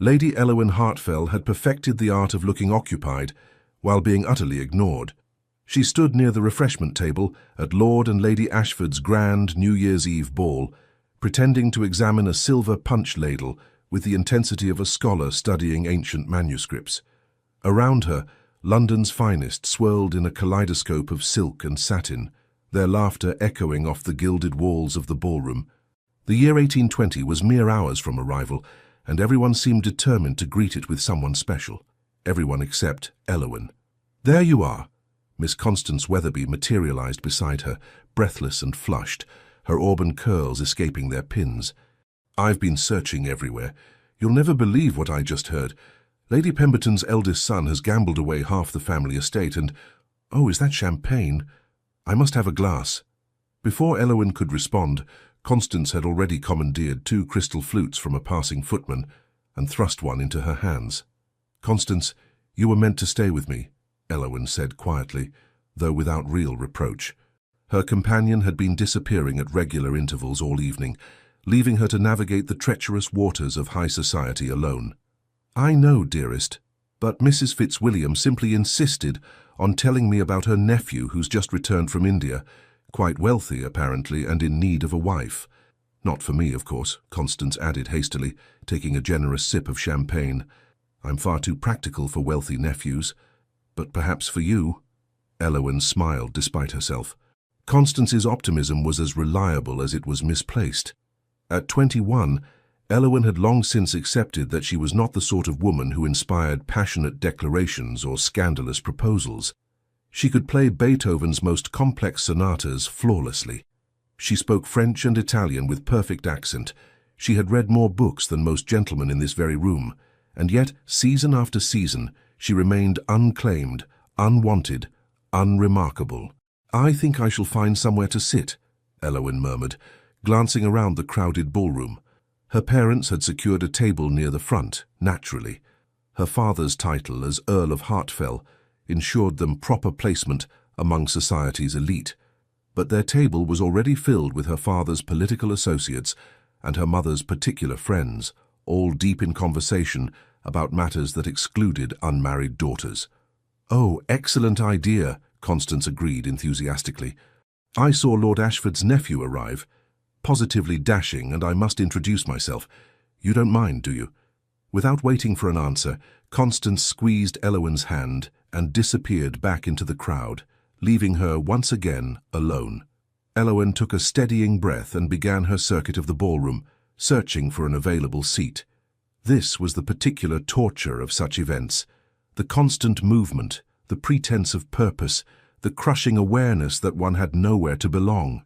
Lady Elowyn Hartfell had perfected the art of looking occupied while being utterly ignored. She stood near the refreshment table at Lord and Lady Ashford's grand New Year's Eve ball, pretending to examine a silver punch ladle with the intensity of a scholar studying ancient manuscripts. Around her, London's finest swirled in a kaleidoscope of silk and satin, their laughter echoing off the gilded walls of the ballroom. The year 1820 was mere hours from arrival, and everyone seemed determined to greet it with someone special. Everyone except Elowyn. "There you are." Miss Constance Weatherby materialized beside her, breathless and flushed, her auburn curls escaping their pins. "I've been searching everywhere. You'll never believe what I just heard. Lady Pemberton's eldest son has gambled away half the family estate and— Oh, is that champagne? I must have a glass." Before Elowyn could respond, Constance had already commandeered 2 crystal flutes from a passing footman and thrust one into her hands. "Constance, you were meant to stay with me," Elowyn said quietly, though without real reproach. Her companion had been disappearing at regular intervals all evening, leaving her to navigate the treacherous waters of high society alone. "I know, dearest, but Mrs. Fitzwilliam simply insisted on telling me about her nephew who's just returned from India, quite wealthy apparently and in need of a wife. Not for me, of course," Constance added hastily, taking a generous sip of champagne. "I'm far too practical for wealthy nephews. But perhaps for you." Elowyn smiled despite herself. Constance's optimism was as reliable as it was misplaced. At 21, Elowyn had long since accepted that she was not the sort of woman who inspired passionate declarations or scandalous proposals. She could play Beethoven's most complex sonatas flawlessly. She spoke French and Italian with perfect accent. She had read more books than most gentlemen in this very room, and yet, season after season, she remained unclaimed, unwanted, unremarkable. "I think I shall find somewhere to sit," Elowyn murmured, glancing around the crowded ballroom. Her parents had secured a table near the front, naturally. Her father's title as Earl of Hartfell ensured them proper placement among society's elite. But their table was already filled with her father's political associates and her mother's particular friends, all deep in conversation about matters that excluded unmarried daughters. "Oh, excellent idea," Constance agreed enthusiastically. "I saw Lord Ashford's nephew arrive. Positively dashing, and I must introduce myself. You don't mind, do you?" Without waiting for an answer, Constance squeezed Elowyn's hand and disappeared back into the crowd, leaving her once again alone. Elowyn took a steadying breath and began her circuit of the ballroom, searching for an available seat. This was the particular torture of such events. The constant movement, the pretense of purpose, the crushing awareness that one had nowhere to belong.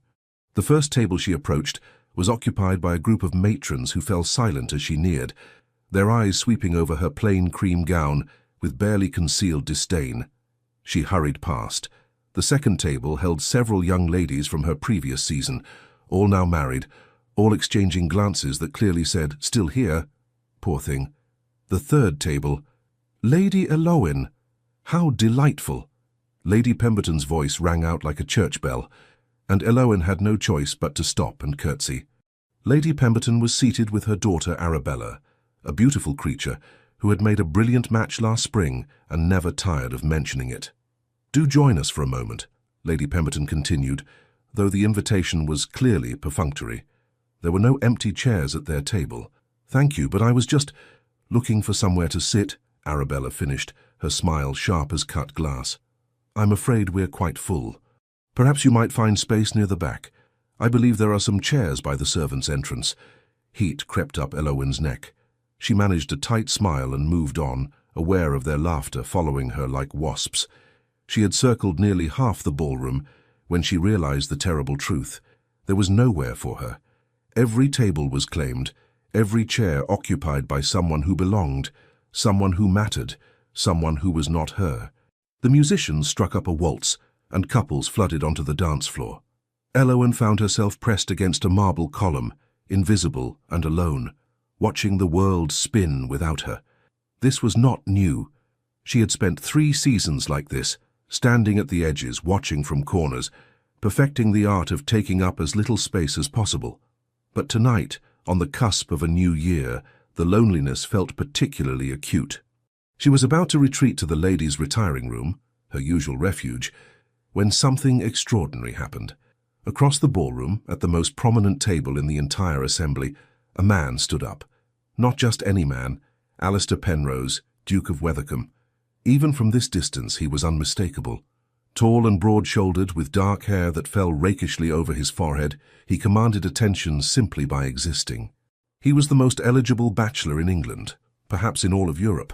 The first table she approached was occupied by a group of matrons who fell silent as she neared, their eyes sweeping over her plain cream gown with barely concealed disdain. She hurried past. The second table held several young ladies from her previous season, all now married, all exchanging glances that clearly said, "Still here?" Poor thing. The third table— "Lady Elowyn! How delightful!" Lady Pemberton's voice rang out like a church bell, and Elowyn had no choice but to stop and curtsy. Lady Pemberton was seated with her daughter Arabella, a beautiful creature who had made a brilliant match last spring and never tired of mentioning it. "Do join us for a moment," Lady Pemberton continued, though the invitation was clearly perfunctory. There were no empty chairs at their table. "Thank you, but I was just looking for somewhere to sit," Arabella finished, her smile sharp as cut glass. "I'm afraid we're quite full. Perhaps you might find space near the back. I believe there are some chairs by the servants' entrance." Heat crept up Elowyn's neck. She managed a tight smile and moved on, aware of their laughter following her like wasps. She had circled nearly half the ballroom when she realized the terrible truth. There was nowhere for her. Every table was claimed, every chair occupied by someone who belonged, someone who mattered, someone who was not her. The musicians struck up a waltz, and couples flooded onto the dance floor. Elowyn found herself pressed against a marble column, invisible and alone, watching the world spin without her. This was not new. She had spent 3 seasons like this, standing at the edges, watching from corners, perfecting the art of taking up as little space as possible. But tonight, on the cusp of a new year, The loneliness felt particularly acute. She was about to retreat to the ladies' retiring room, her usual refuge, when something extraordinary happened. Across the ballroom, at the most prominent table in the entire assembly, a man stood up. Not just any man, Alistair Penrose, Duke of Wethercombe. Even from this distance he was unmistakable. Tall and broad-shouldered, with dark hair that fell rakishly over his forehead, he commanded attention simply by existing. He was the most eligible bachelor in England, perhaps in all of Europe,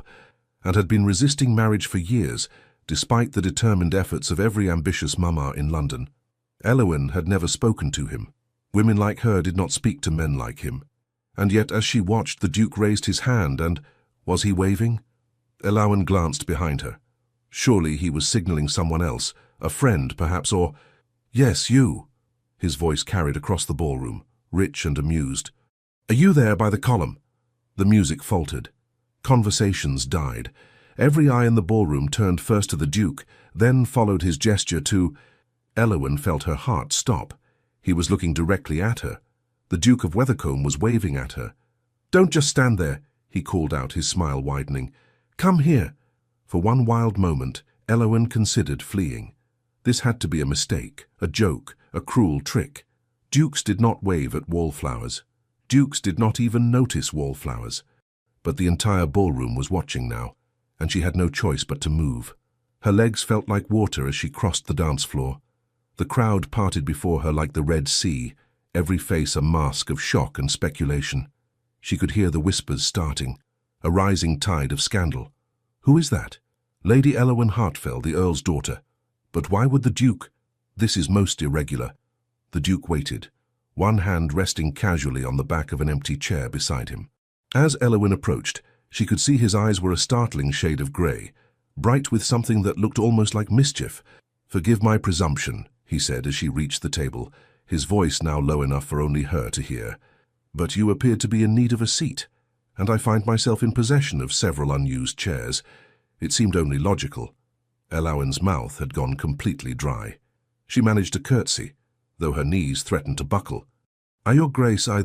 and had been resisting marriage for years, despite the determined efforts of every ambitious mama in London. Elowyn had never spoken to him. Women like her did not speak to men like him. And yet, as she watched, the Duke raised his hand and... was he waving? Elowyn glanced behind her. Surely he was signalling someone else, a friend perhaps, or... "Yes, you." His voice carried across the ballroom, rich and amused. "Are you there by the column?" The music faltered. Conversations died. Every eye in the ballroom turned first to the Duke, then followed his gesture to... Elowyn felt her heart stop. He was looking directly at her. The Duke of Wethercombe was waving at her. "Don't just stand there," he called out, his smile widening. "Come here." For one wild moment, Elowyn considered fleeing. This had to be a mistake, a joke, a cruel trick. Dukes did not wave at wallflowers. Dukes did not even notice wallflowers. But the entire ballroom was watching now, and she had no choice but to move. Her legs felt like water as she crossed the dance floor. The crowd parted before her like the Red Sea, every face a mask of shock and speculation. She could hear the whispers starting, a rising tide of scandal. Who is that? Lady Elowyn Hartfell, the Earl's daughter. But why would the Duke? This is most irregular. The Duke waited, one hand resting casually on the back of an empty chair beside him. As Elowyn approached, she could see his eyes were a startling shade of grey, bright with something that looked almost like mischief. "Forgive my presumption," he said as she reached the table, his voice now low enough for only her to hear. "But you appeared to be in need of a seat, and I find myself in possession of several unused chairs. It seemed only logical." Elowyn's mouth had gone completely dry. She managed a curtsy, though her knees threatened to buckle. Your Grace, I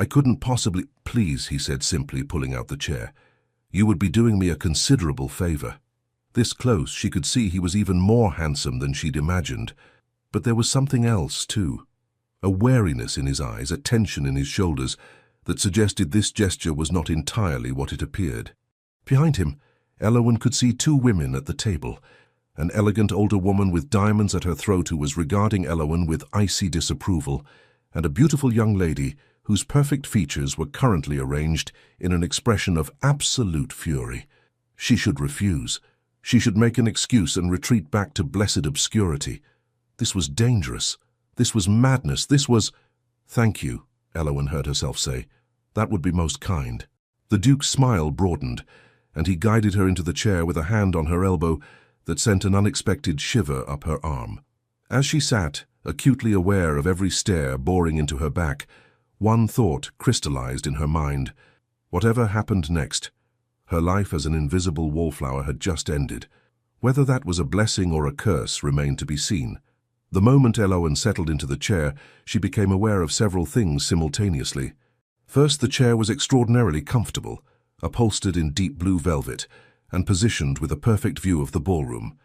couldn't possibly—" "Please," he said simply, pulling out the chair. "You would be doing me a considerable favour." This close, she could see he was even more handsome than she'd imagined. But there was something else, too. A wariness in his eyes, a tension in his shoulders, that suggested this gesture was not entirely what it appeared. Behind him, Elowyn could see two women at the table. An elegant older woman with diamonds at her throat who was regarding Elowyn with icy disapproval, and a beautiful young lady whose perfect features were currently arranged in an expression of absolute fury. She should refuse. She should make an excuse and retreat back to blessed obscurity. This was dangerous. This was madness. This was... "Thank you," Elowyn heard herself say. "That would be most kind." The Duke's smile broadened, and he guided her into the chair with a hand on her elbow that sent an unexpected shiver up her arm. As she sat, acutely aware of every stare boring into her back, one thought crystallized in her mind. Whatever happened next, her life as an invisible wallflower had just ended. Whether that was a blessing or a curse remained to be seen. The moment Elowyn settled into the chair, she became aware of several things simultaneously. First, the chair was extraordinarily comfortable, upholstered in deep blue velvet, and positioned with a perfect view of the ballroom.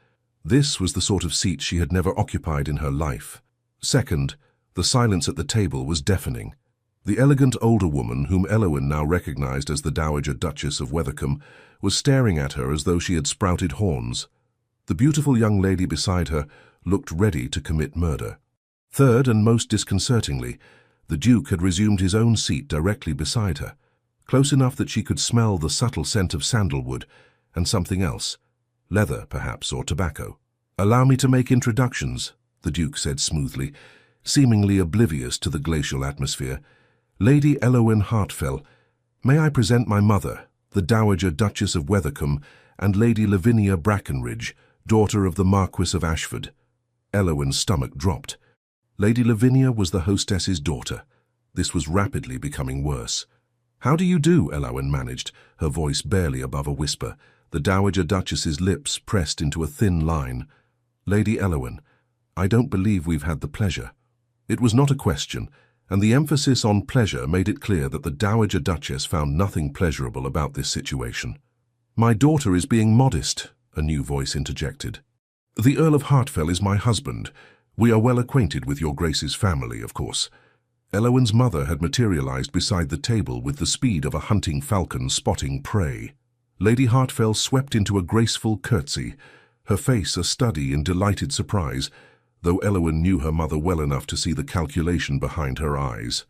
This was the sort of seat she had never occupied in her life. Second, the silence at the table was deafening. The elegant older woman, whom Elowyn now recognized as the Dowager Duchess of Wethercombe, was staring at her as though she had sprouted horns. The beautiful young lady beside her looked ready to commit murder. Third, and most disconcertingly, the Duke had resumed his own seat directly beside her, close enough that she could smell the subtle scent of sandalwood and something else, leather perhaps, or tobacco. "Allow me to make introductions," the Duke said smoothly, seemingly oblivious to the glacial atmosphere. "Lady Elowyn Hartfell, may I present my mother, the Dowager Duchess of Wethercombe, and Lady Lavinia Brackenridge, daughter of the Marquis of Ashford." Elowyn's stomach dropped. Lady Lavinia was the hostess's daughter. This was rapidly becoming worse. "How do you do?" Elowyn managed, her voice barely above a whisper, the Dowager Duchess's lips pressed into a thin line. "Lady Elowyn, I don't believe we've had the pleasure." It was not a question, and the emphasis on pleasure made it clear that the Dowager Duchess found nothing pleasurable about this situation. "My daughter is being modest," a new voice interjected. "The Earl of Hartfell is my husband. We are well acquainted with your Grace's family, of course." Elowen's mother had materialized beside the table with the speed of a hunting falcon spotting prey. Lady Hartfell swept into a graceful curtsy, her face a study in delighted surprise, though Elowen knew her mother well enough to see the calculation behind her eyes.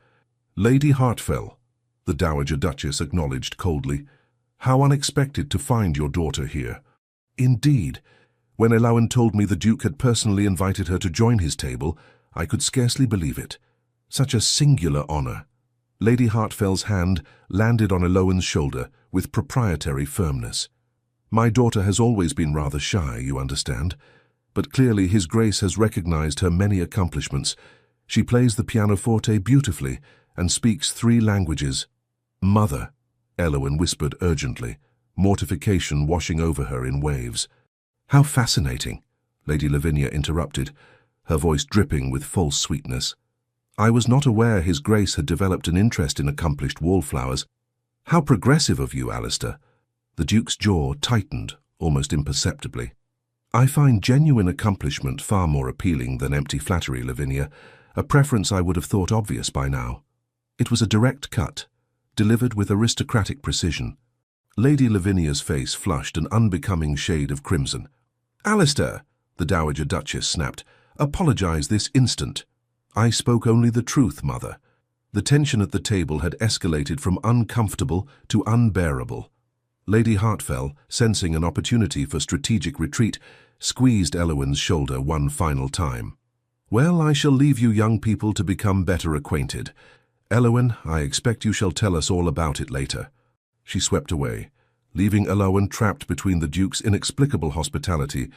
"Lady Hartfell," the Dowager Duchess acknowledged coldly, "how unexpected to find your daughter here." "Indeed. When Elowen told me the Duke had personally invited her to join his table, I could scarcely believe it. Such a singular honor." Lady Hartfell's hand landed on Elowen's shoulder with proprietary firmness. "My daughter has always been rather shy, you understand, but clearly His Grace has recognized her many accomplishments. She plays the pianoforte beautifully and speaks 3 languages." "Mother," Elowen whispered urgently, mortification washing over her in waves. "How fascinating," Lady Lavinia interrupted, her voice dripping with false sweetness. "I was not aware His Grace had developed an interest in accomplished wallflowers. How progressive of you, Alistair." The Duke's jaw tightened, almost imperceptibly. "I find genuine accomplishment far more appealing than empty flattery, Lavinia, a preference I would have thought obvious by now." It was a direct cut, delivered with aristocratic precision. Lady Lavinia's face flushed an unbecoming shade of crimson. "Alistair," the Dowager Duchess snapped, "apologize this instant." "I spoke only the truth, Mother." The tension at the table had escalated from uncomfortable to unbearable. Lady Hartfell, sensing an opportunity for strategic retreat, squeezed Elowen's shoulder one final time. "Well, I shall leave you young people to become better acquainted. Elowen, I expect you shall tell us all about it later." She swept away, leaving Elowen trapped between the Duke's inexplicable hospitality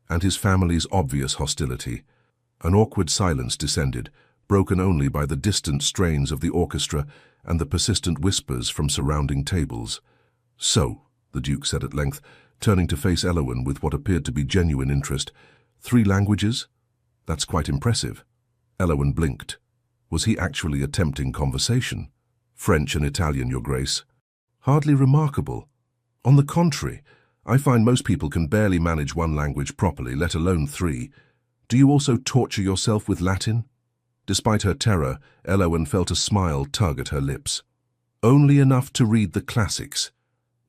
and his family's obvious hostility. An awkward silence descended, broken only by the distant strains of the orchestra and the persistent whispers from surrounding tables. "So," the Duke said at length, turning to face Elowen with what appeared to be genuine interest, "3 languages? That's quite impressive." Elowen blinked. Was he actually attempting conversation? "French and Italian, Your Grace." "Hardly remarkable. On the contrary, I find most people can barely manage 1 language properly, let alone 3. Do you also torture yourself with Latin?" Despite her terror, Elowen felt a smile tug at her lips. "Only enough to read the classics.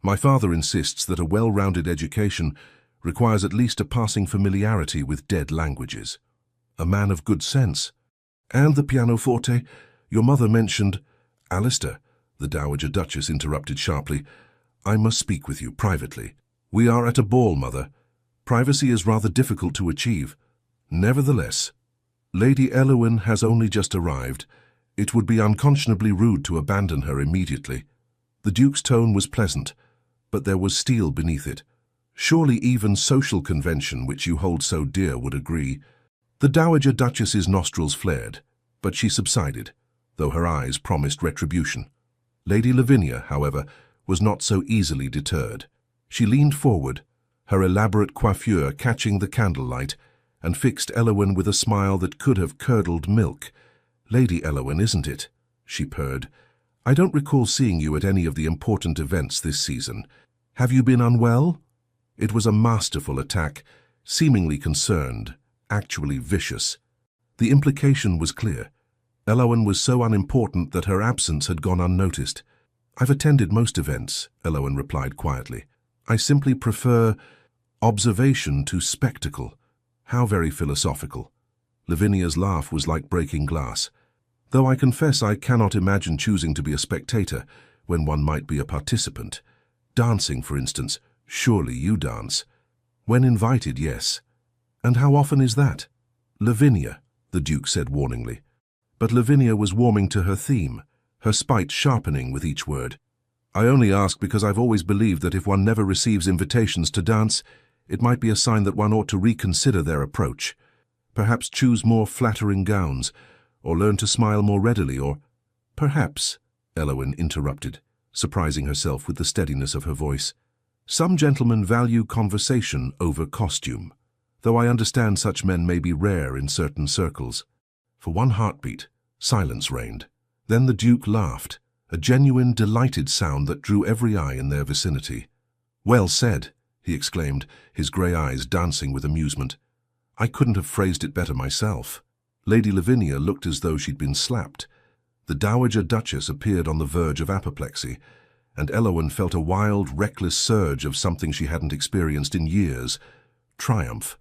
My father insists that a well-rounded education requires at least a passing familiarity with dead languages." "A man of good sense. And the pianoforte? Your mother mentioned—" "Alistair," the Dowager Duchess interrupted sharply, "I must speak with you privately. We are at a ball, Mother. Privacy is rather difficult to achieve. Nevertheless, Lady Elowen has only just arrived. It would be unconscionably rude to abandon her immediately." The Duke's tone was pleasant, but there was steel beneath it. "Surely even social convention, which you hold so dear, would agree." The Dowager Duchess's nostrils flared, but she subsided, though her eyes promised retribution. Lady Lavinia, however, was not so easily deterred. She leaned forward, her elaborate coiffure catching the candlelight, and fixed Elowen with a smile that could have curdled milk. "Lady Elowen, isn't it?" she purred. "I don't recall seeing you at any of the important events this season. Have you been unwell?" It was a masterful attack, seemingly concerned, actually vicious. The implication was clear. Elowen was so unimportant that her absence had gone unnoticed. "I've attended most events," Elowen replied quietly. "I simply prefer observation to spectacle." How very philosophical. Lavinia's laugh was like breaking glass. "Though I confess I cannot imagine choosing to be a spectator when one might be a participant. Dancing, for instance. Surely you dance." "When invited, yes." "And how often is that?" "Lavinia," the Duke said warningly. But Lavinia was warming to her theme, her spite sharpening with each word. "I only ask because I've always believed that if one never receives invitations to dance, it might be a sign that one ought to reconsider their approach. Perhaps choose more flattering gowns, or learn to smile more readily, or—" "Perhaps," Elowen interrupted, surprising herself with the steadiness of her voice, "some gentlemen value conversation over costume, though I understand such men may be rare in certain circles." For one heartbeat, Silence reigned. Then the Duke laughed, a genuine, delighted sound that drew every eye in their vicinity. "Well said," he exclaimed, his grey eyes dancing with amusement. "I couldn't have phrased it better myself." Lady Lavinia looked as though she'd been slapped. The Dowager Duchess appeared on the verge of apoplexy, and Elowen felt a wild, reckless surge of something she hadn't experienced in years. Triumph.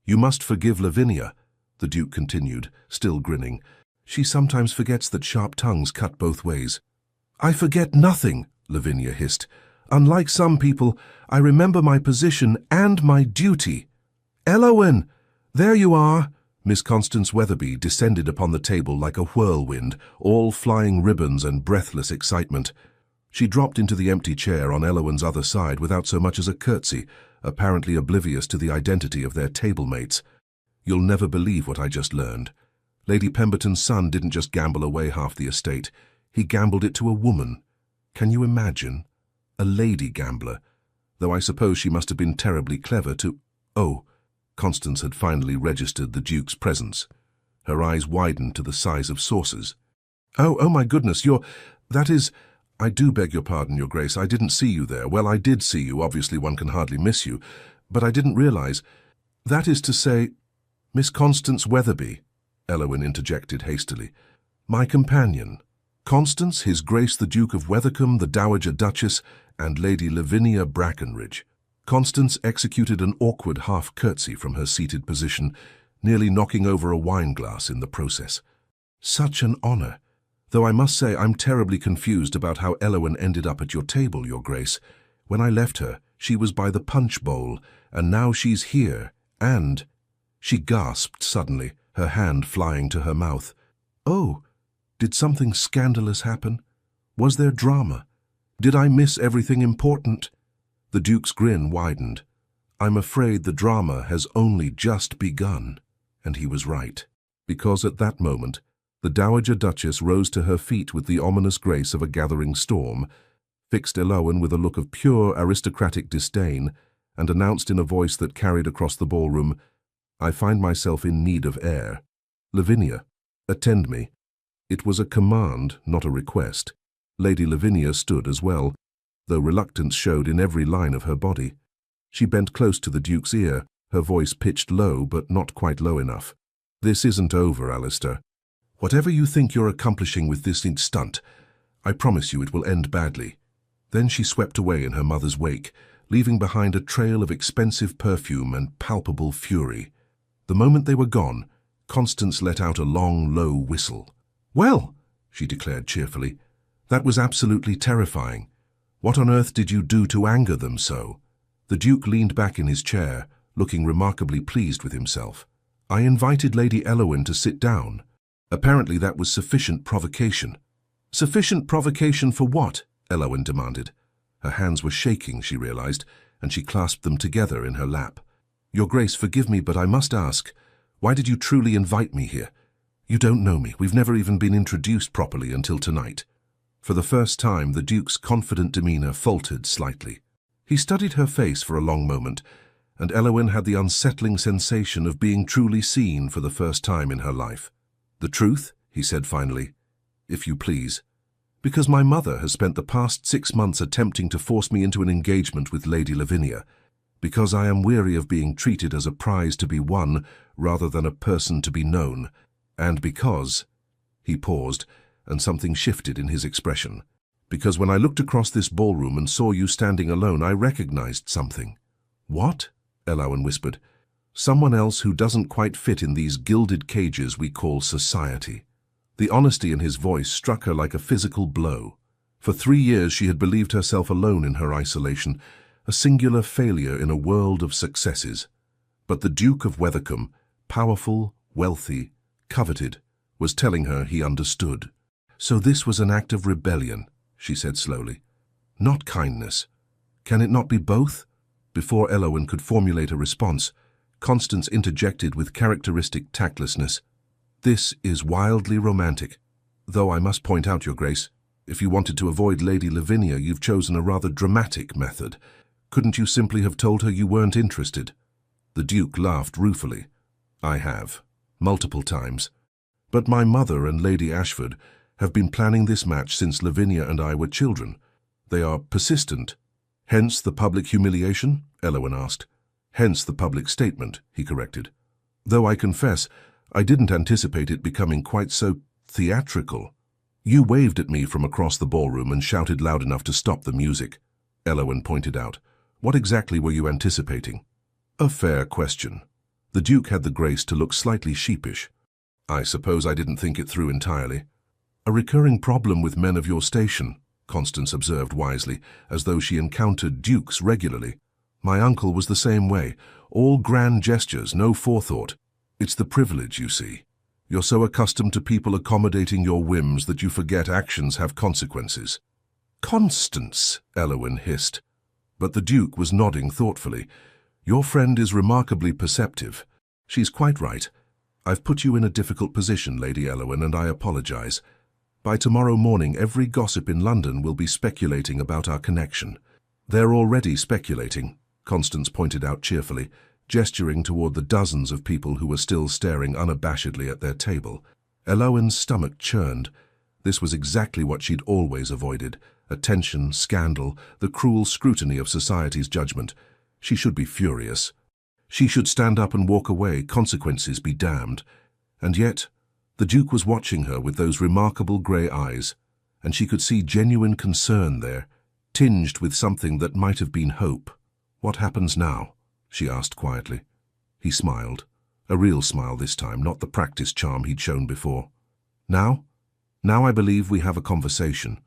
"You must forgive Lavinia," the Duke continued, still grinning. "She sometimes forgets that sharp tongues cut both ways." "I forget nothing," Lavinia hissed. "Unlike some people, I remember my position and my duty." "Elowen! There you are!" Miss Constance Weatherby descended upon the table like a whirlwind, all flying ribbons and breathless excitement. She dropped into the empty chair on Elowen's other side without so much as a curtsy, apparently oblivious to the identity of their table-mates. "You'll never believe what I just learned. Lady Pemberton's son didn't just gamble away half the estate. He gambled it to a woman. Can you imagine? A lady gambler. Though I suppose she must have been terribly clever to—" "Oh," Constance had finally registered the Duke's presence. Her eyes widened to the size of saucers. Oh my goodness, that is... I do beg your pardon, Your Grace, I didn't see you there. Well, I did see you, obviously one can hardly miss you, but I didn't realize. That is to say, Miss Constance Weatherby," Elowen interjected hastily. "My companion. Constance, His Grace the Duke of Wethercombe, the Dowager Duchess, and Lady Lavinia Brackenridge." Constance executed an awkward half-curtsy from her seated position, nearly knocking over a wine-glass in the process. "Such an honor. Though I must say I'm terribly confused about how Elowen ended up at your table, Your Grace. When I left her, she was by the punch bowl, and now she's here, and—" She gasped suddenly, her hand flying to her mouth. "Oh, did something scandalous happen? Was there drama? Did I miss everything important?" The Duke's grin widened. "I'm afraid the drama has only just begun." And he was right, because at that moment, the Dowager Duchess rose to her feet with the ominous grace of a gathering storm, fixed Elowen with a look of pure aristocratic disdain, and announced in a voice that carried across the ballroom, "I find myself in need of air. Lavinia, attend me." It was a command, not a request. Lady Lavinia stood as well, though reluctance showed in every line of her body. She bent close to the Duke's ear, her voice pitched low but not quite low enough. "This isn't over, Alistair. Whatever you think you're accomplishing with this stunt, I promise you it will end badly." Then she swept away in her mother's wake, leaving behind a trail of expensive perfume and palpable fury. The moment they were gone, Constance let out a long, low whistle. "Well," she declared cheerfully, "that was absolutely terrifying. What on earth did you do to anger them so?" The Duke leaned back in his chair, looking remarkably pleased with himself. "I invited Lady Elowen to sit down. Apparently that was sufficient provocation." "Sufficient provocation for what?" Elowen demanded. Her hands were shaking, she realized, and she clasped them together in her lap. "Your Grace, forgive me, but I must ask, why did you truly invite me here? You don't know me. We've never even been introduced properly until tonight." For the first time, the Duke's confident demeanor faltered slightly. He studied her face for a long moment, and Elowen had the unsettling sensation of being truly seen for the first time in her life. "The truth," he said finally, "if you please. Because my mother has spent the past 6 months attempting to force me into an engagement with Lady Lavinia. Because I am weary of being treated as a prize to be won rather than a person to be known. And because—" He paused, and something shifted in his expression. "Because when I looked across this ballroom and saw you standing alone, I recognized something." "What?" Elowen whispered. "Someone else who doesn't quite fit in these gilded cages we call society." The honesty in his voice struck her like a physical blow. For 3 years she had believed herself alone in her isolation, a singular failure in a world of successes. But the Duke of Wethercombe, powerful, wealthy, coveted, was telling her he understood. "So this was an act of rebellion," she said slowly. "Not kindness. Can it not be both?" Before Elowen could formulate a response, Constance interjected with characteristic tactlessness. "This is wildly romantic. Though I must point out, Your Grace, if you wanted to avoid Lady Lavinia, you've chosen a rather dramatic method. Couldn't you simply have told her you weren't interested?" The Duke laughed ruefully. "I have. Multiple times. But my mother and Lady Ashford have been planning this match since Lavinia and I were children. They are persistent. Hence the public humiliation? Elowen asked. Hence the public statement, he corrected. Though I confess, I didn't anticipate it becoming quite so theatrical. You waved at me from across the ballroom and shouted loud enough to stop the music, Elowen pointed out. What exactly were you anticipating? A fair question. The Duke had the grace to look slightly sheepish. I suppose I didn't think it through entirely. A recurring problem with men of your station, Constance observed wisely, as though she encountered dukes regularly. My uncle was the same way. All grand gestures, no forethought. It's the privilege, you see. You're so accustomed to people accommodating your whims that you forget actions have consequences. Constance, Elowen hissed. But the Duke was nodding thoughtfully. Your friend is remarkably perceptive. She's quite right. I've put you in a difficult position, Lady Elowen, and I apologize. By tomorrow morning, every gossip in London will be speculating about our connection. They're already speculating, Constance pointed out cheerfully, gesturing toward the dozens of people who were still staring unabashedly at their table. Elowen's stomach churned. This was exactly what she'd always avoided. Attention, scandal, the cruel scrutiny of society's judgment. She should be furious. She should stand up and walk away, consequences be damned. And yet, the Duke was watching her with those remarkable grey eyes, and she could see genuine concern there, tinged with something that might have been hope. What happens now? She asked quietly. He smiled. A real smile this time, not the practiced charm he'd shown before. Now? Now I believe we have a conversation.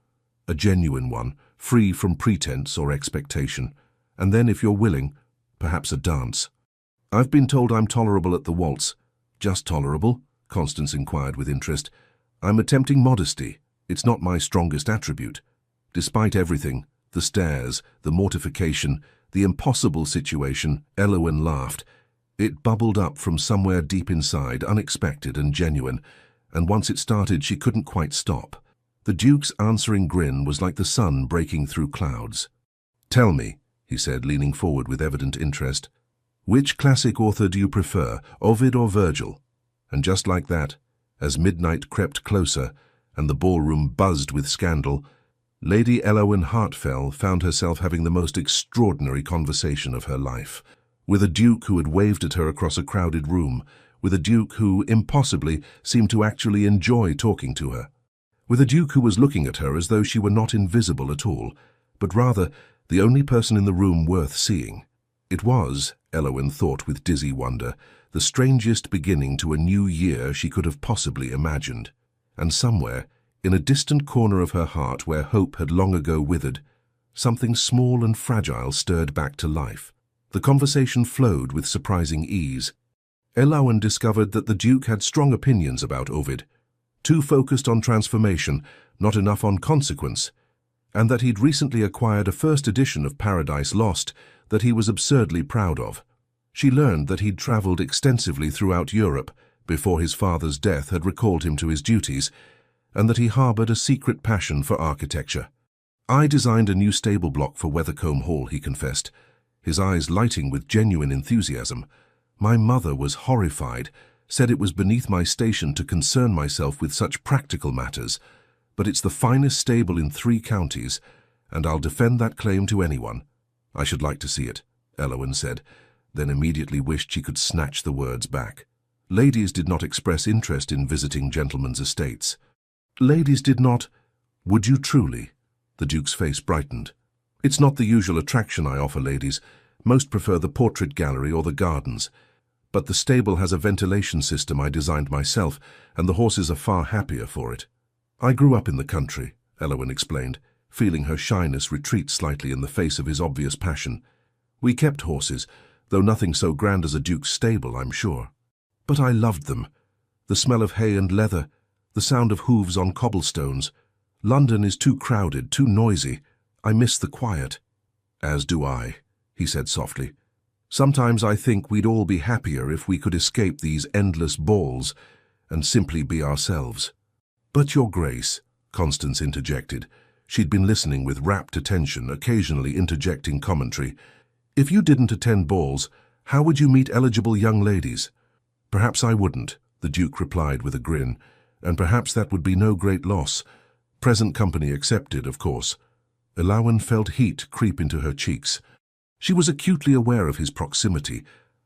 A genuine one, free from pretense or expectation. And then, if you're willing, perhaps a dance. I've been told I'm tolerable at the waltz. Just tolerable? Constance inquired with interest. I'm attempting modesty. It's not my strongest attribute. Despite everything, the stares, the mortification, the impossible situation, Elowen laughed. It bubbled up from somewhere deep inside, unexpected and genuine, and once it started she couldn't quite stop. The Duke's answering grin was like the sun breaking through clouds. Tell me, he said, leaning forward with evident interest, which classic author do you prefer, Ovid or Virgil? And just like that, as midnight crept closer and the ballroom buzzed with scandal, Lady Elowen Hartfell found herself having the most extraordinary conversation of her life, with a Duke who had waved at her across a crowded room, with a Duke who, impossibly, seemed to actually enjoy talking to her, with a Duke who was looking at her as though she were not invisible at all, but rather the only person in the room worth seeing. It was, Elowen thought with dizzy wonder, the strangest beginning to a new year she could have possibly imagined, and somewhere, in a distant corner of her heart where hope had long ago withered, something small and fragile stirred back to life. The conversation flowed with surprising ease. Elowen discovered that the Duke had strong opinions about Ovid, too focused on transformation, not enough on consequence, and that he'd recently acquired a first edition of Paradise Lost that he was absurdly proud of. She learned that he'd travelled extensively throughout Europe before his father's death had recalled him to his duties, and that he harboured a secret passion for architecture. I designed a new stable block for Weathercombe Hall, he confessed, his eyes lighting with genuine enthusiasm. My mother was horrified, said it was beneath my station to concern myself with such practical matters, but it's the finest stable in 3 counties, and I'll defend that claim to anyone. I should like to see it, Elowen said, then immediately wished she could snatch the words back. Ladies did not express interest in visiting gentlemen's estates. Ladies did not. Would you truly? The Duke's face brightened. It's not the usual attraction I offer ladies. Most prefer the portrait gallery or the gardens. But the stable has a ventilation system I designed myself, and the horses are far happier for it. I grew up in the country, Elowen explained, feeling her shyness retreat slightly in the face of his obvious passion. We kept horses, though nothing so grand as a Duke's stable, I'm sure. But I loved them. The smell of hay and leather, the sound of hooves on cobblestones. London is too crowded, too noisy. I miss the quiet. As do I, he said softly. Sometimes I think we'd all be happier if we could escape these endless balls and simply be ourselves. But Your Grace, Constance interjected. She'd been listening with rapt attention, occasionally interjecting commentary. If you didn't attend balls, how would you meet eligible young ladies? Perhaps I wouldn't, the Duke replied with a grin, and perhaps that would be no great loss. Present company excepted, of course. Elowen felt heat creep into her cheeks. She was acutely aware of his proximity,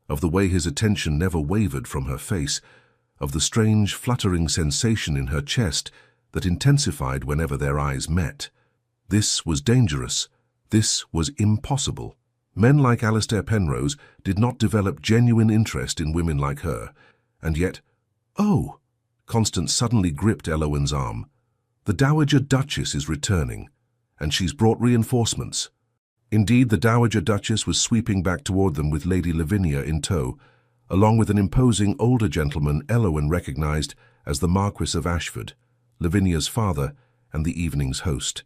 of the way his attention never wavered from her face, of the strange fluttering sensation in her chest that intensified whenever their eyes met. This was dangerous. This was impossible. Men like Alistair Penrose did not develop genuine interest in women like her, and yet— "Oh!" Constance suddenly gripped Elowen's arm. "The Dowager Duchess is returning, and she's brought reinforcements." Indeed, the Dowager Duchess was sweeping back toward them with Lady Lavinia in tow, along with an imposing older gentleman Elowen recognized as the Marquis of Ashford, Lavinia's father and the evening's host.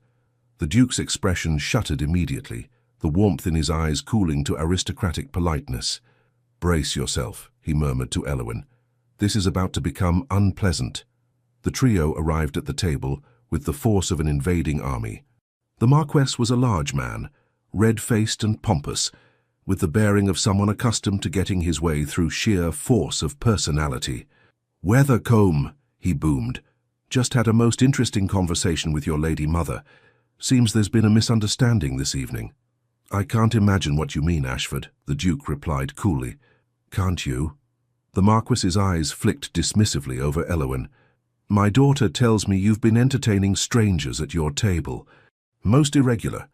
The Duke's expression shuttered immediately, the warmth in his eyes cooling to aristocratic politeness. "Brace yourself," he murmured to Elowen. "This is about to become unpleasant." The trio arrived at the table with the force of an invading army. The Marquess was a large man, red-faced and pompous, with the bearing of someone accustomed to getting his way through sheer force of personality. "Weathercombe," he boomed. "Just had a most interesting conversation with your lady mother. Seems there's been a misunderstanding this evening." "I can't imagine what you mean, Ashford," the Duke replied coolly. "Can't you?" The Marquis's eyes flicked dismissively over Elowen. "My daughter tells me you've been entertaining strangers at your table. Most irregular.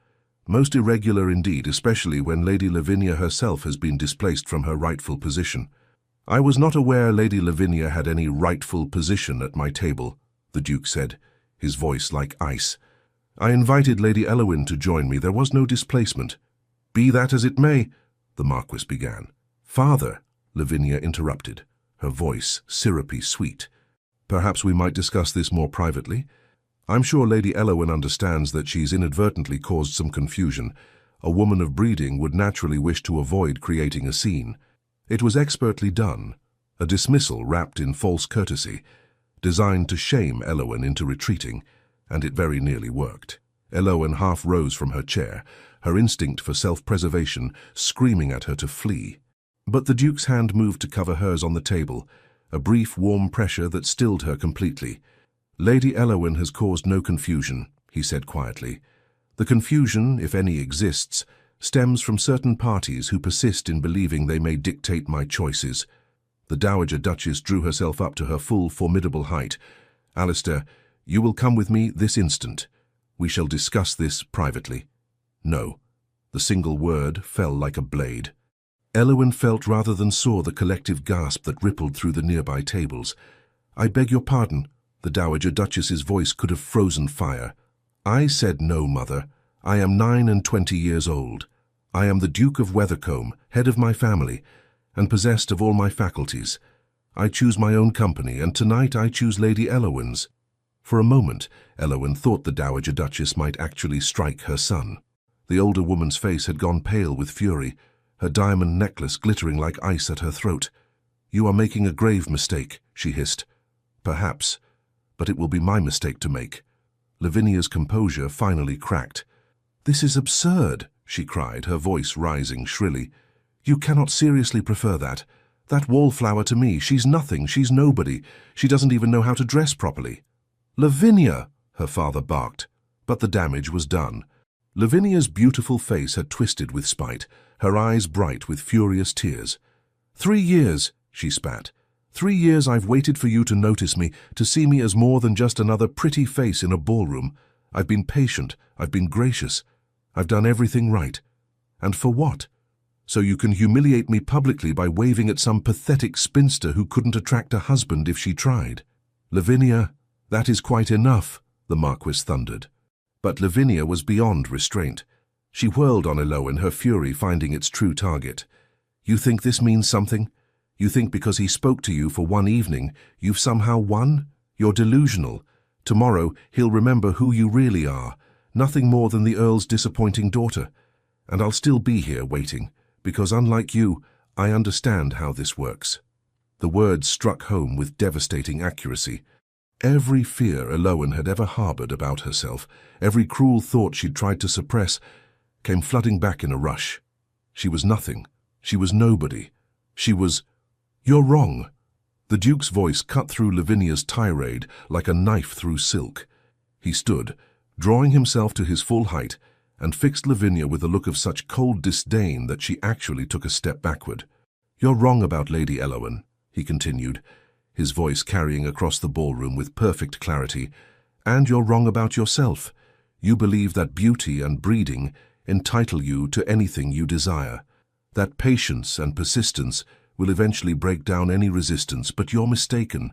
Most irregular indeed, especially when Lady Lavinia herself has been displaced from her rightful position." "I was not aware Lady Lavinia had any rightful position at my table," the Duke said, his voice like ice. "I invited Lady Elowen to join me. There was no displacement." "Be that as it may," the Marquis began. "Father," Lavinia interrupted, her voice syrupy sweet. "Perhaps we might discuss this more privately. I'm sure Lady Elowen understands that she's inadvertently caused some confusion. A woman of breeding would naturally wish to avoid creating a scene. It was expertly done, a dismissal wrapped in false courtesy, designed to shame Elowen into retreating, and it very nearly worked." Elowen half rose from her chair, her instinct for self-preservation screaming at her to flee. But the Duke's hand moved to cover hers on the table, a brief warm pressure that stilled her completely. "Lady Elowen has caused no confusion," he said quietly. "The confusion, if any exists, stems from certain parties who persist in believing they may dictate my choices." The Dowager Duchess drew herself up to her full, formidable height. "Alistair, you will come with me this instant. We shall discuss this privately." "No." The single word fell like a blade. Elowen felt rather than saw the collective gasp that rippled through the nearby tables. "I beg your pardon." The Dowager Duchess's voice could have frozen fire. "I said no, Mother. I am 29 years old. I am the Duke of Weathercombe, head of my family, and possessed of all my faculties. I choose my own company, and tonight I choose Lady Elowen's." For a moment, Elowen thought the Dowager Duchess might actually strike her son. The older woman's face had gone pale with fury, her diamond necklace glittering like ice at her throat. "You are making a grave mistake," she hissed. "Perhaps, but it will be my mistake to make." Lavinia's composure finally cracked. "This is absurd," she cried, her voice rising shrilly. "You cannot seriously prefer that. That wallflower to me, she's nothing, she's nobody. She doesn't even know how to dress properly." "Lavinia!" her father barked, but the damage was done. Lavinia's beautiful face had twisted with spite, her eyes bright with furious tears. 3 years, she spat. 3 years I've waited for you to notice me, to see me as more than just another pretty face in a ballroom. I've been patient, I've been gracious. I've done everything right. And for what? So you can humiliate me publicly by waving at some pathetic spinster who couldn't attract a husband if she tried. Lavinia, that is quite enough, the Marquis thundered. But Lavinia was beyond restraint. She whirled on Elowen, her fury finding its true target. "You think this means something? You think because he spoke to you for one evening, you've somehow won? You're delusional. Tomorrow he'll remember who you really are, nothing more than the Earl's disappointing daughter. And I'll still be here waiting, because unlike you, I understand how this works." The words struck home with devastating accuracy. Every fear Elowen had ever harbored about herself, every cruel thought she'd tried to suppress, came flooding back in a rush. She was nothing. She was nobody. She was— "You're wrong." The Duke's voice cut through Lavinia's tirade like a knife through silk. He stood, drawing himself to his full height, and fixed Lavinia with a look of such cold disdain that she actually took a step backward. "You're wrong about Lady Elowen," he continued, his voice carrying across the ballroom with perfect clarity. "And you're wrong about yourself. You believe that beauty and breeding entitle you to anything you desire, that patience and persistence will eventually break down any resistance, but you're mistaken."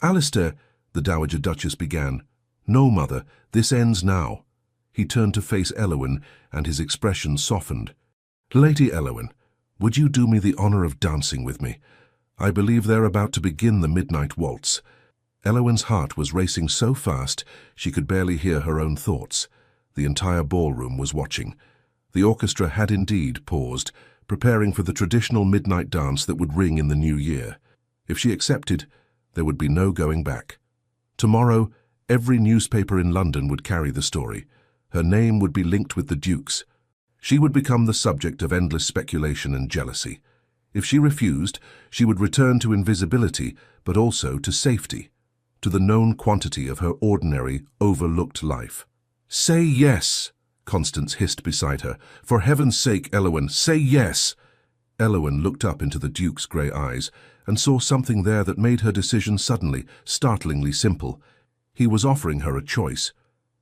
"Alistair," the Dowager Duchess began. "No, Mother, this ends now." He turned to face Elowen, and his expression softened. "Lady Elowen, would you do me the honor of dancing with me? I believe they're about to begin the midnight waltz." Elowen's heart was racing so fast she could barely hear her own thoughts. The entire ballroom was watching. The orchestra had indeed paused, preparing for the traditional midnight dance that would ring in the new year. If she accepted, there would be no going back. Tomorrow, every newspaper in London would carry the story. Her name would be linked with the Duke's. She would become the subject of endless speculation and jealousy. If she refused, she would return to invisibility, but also to safety, to the known quantity of her ordinary, overlooked life. "Say yes," Constance hissed beside her. "For heaven's sake, Elowen, say yes." Elowen looked up into the Duke's grey eyes and saw something there that made her decision suddenly, startlingly simple. He was offering her a choice.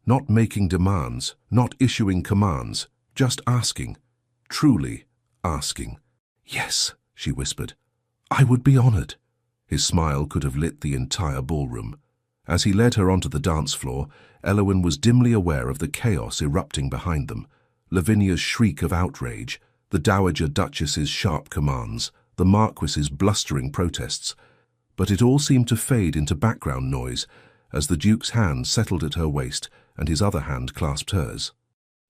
Not making demands, not issuing commands, just asking, truly asking. "Yes," she whispered. "I would be honored." His smile could have lit the entire ballroom. As he led her onto the dance floor, Elowen was dimly aware of the chaos erupting behind them. Lavinia's shriek of outrage, the Dowager Duchess's sharp commands, the Marquis's blustering protests. But it all seemed to fade into background noise as the Duke's hand settled at her waist and his other hand clasped hers.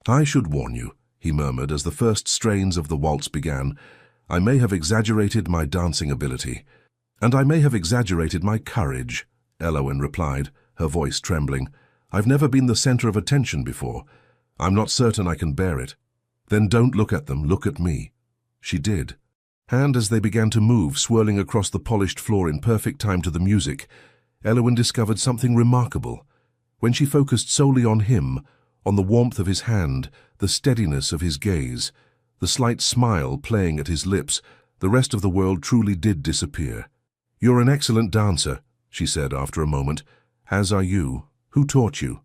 "I should warn you," he murmured as the first strains of the waltz began. "I may have exaggerated my dancing ability, and I may have exaggerated my courage," Elowen replied, her voice trembling. "I've never been the center of attention before. I'm not certain I can bear it." "Then don't look at them, look at me." She did. And as they began to move, swirling across the polished floor in perfect time to the music, Elowen discovered something remarkable. When she focused solely on him, on the warmth of his hand, the steadiness of his gaze, the slight smile playing at his lips, the rest of the world truly did disappear. "You're an excellent dancer," she said after a moment. "As are you. Who taught you?"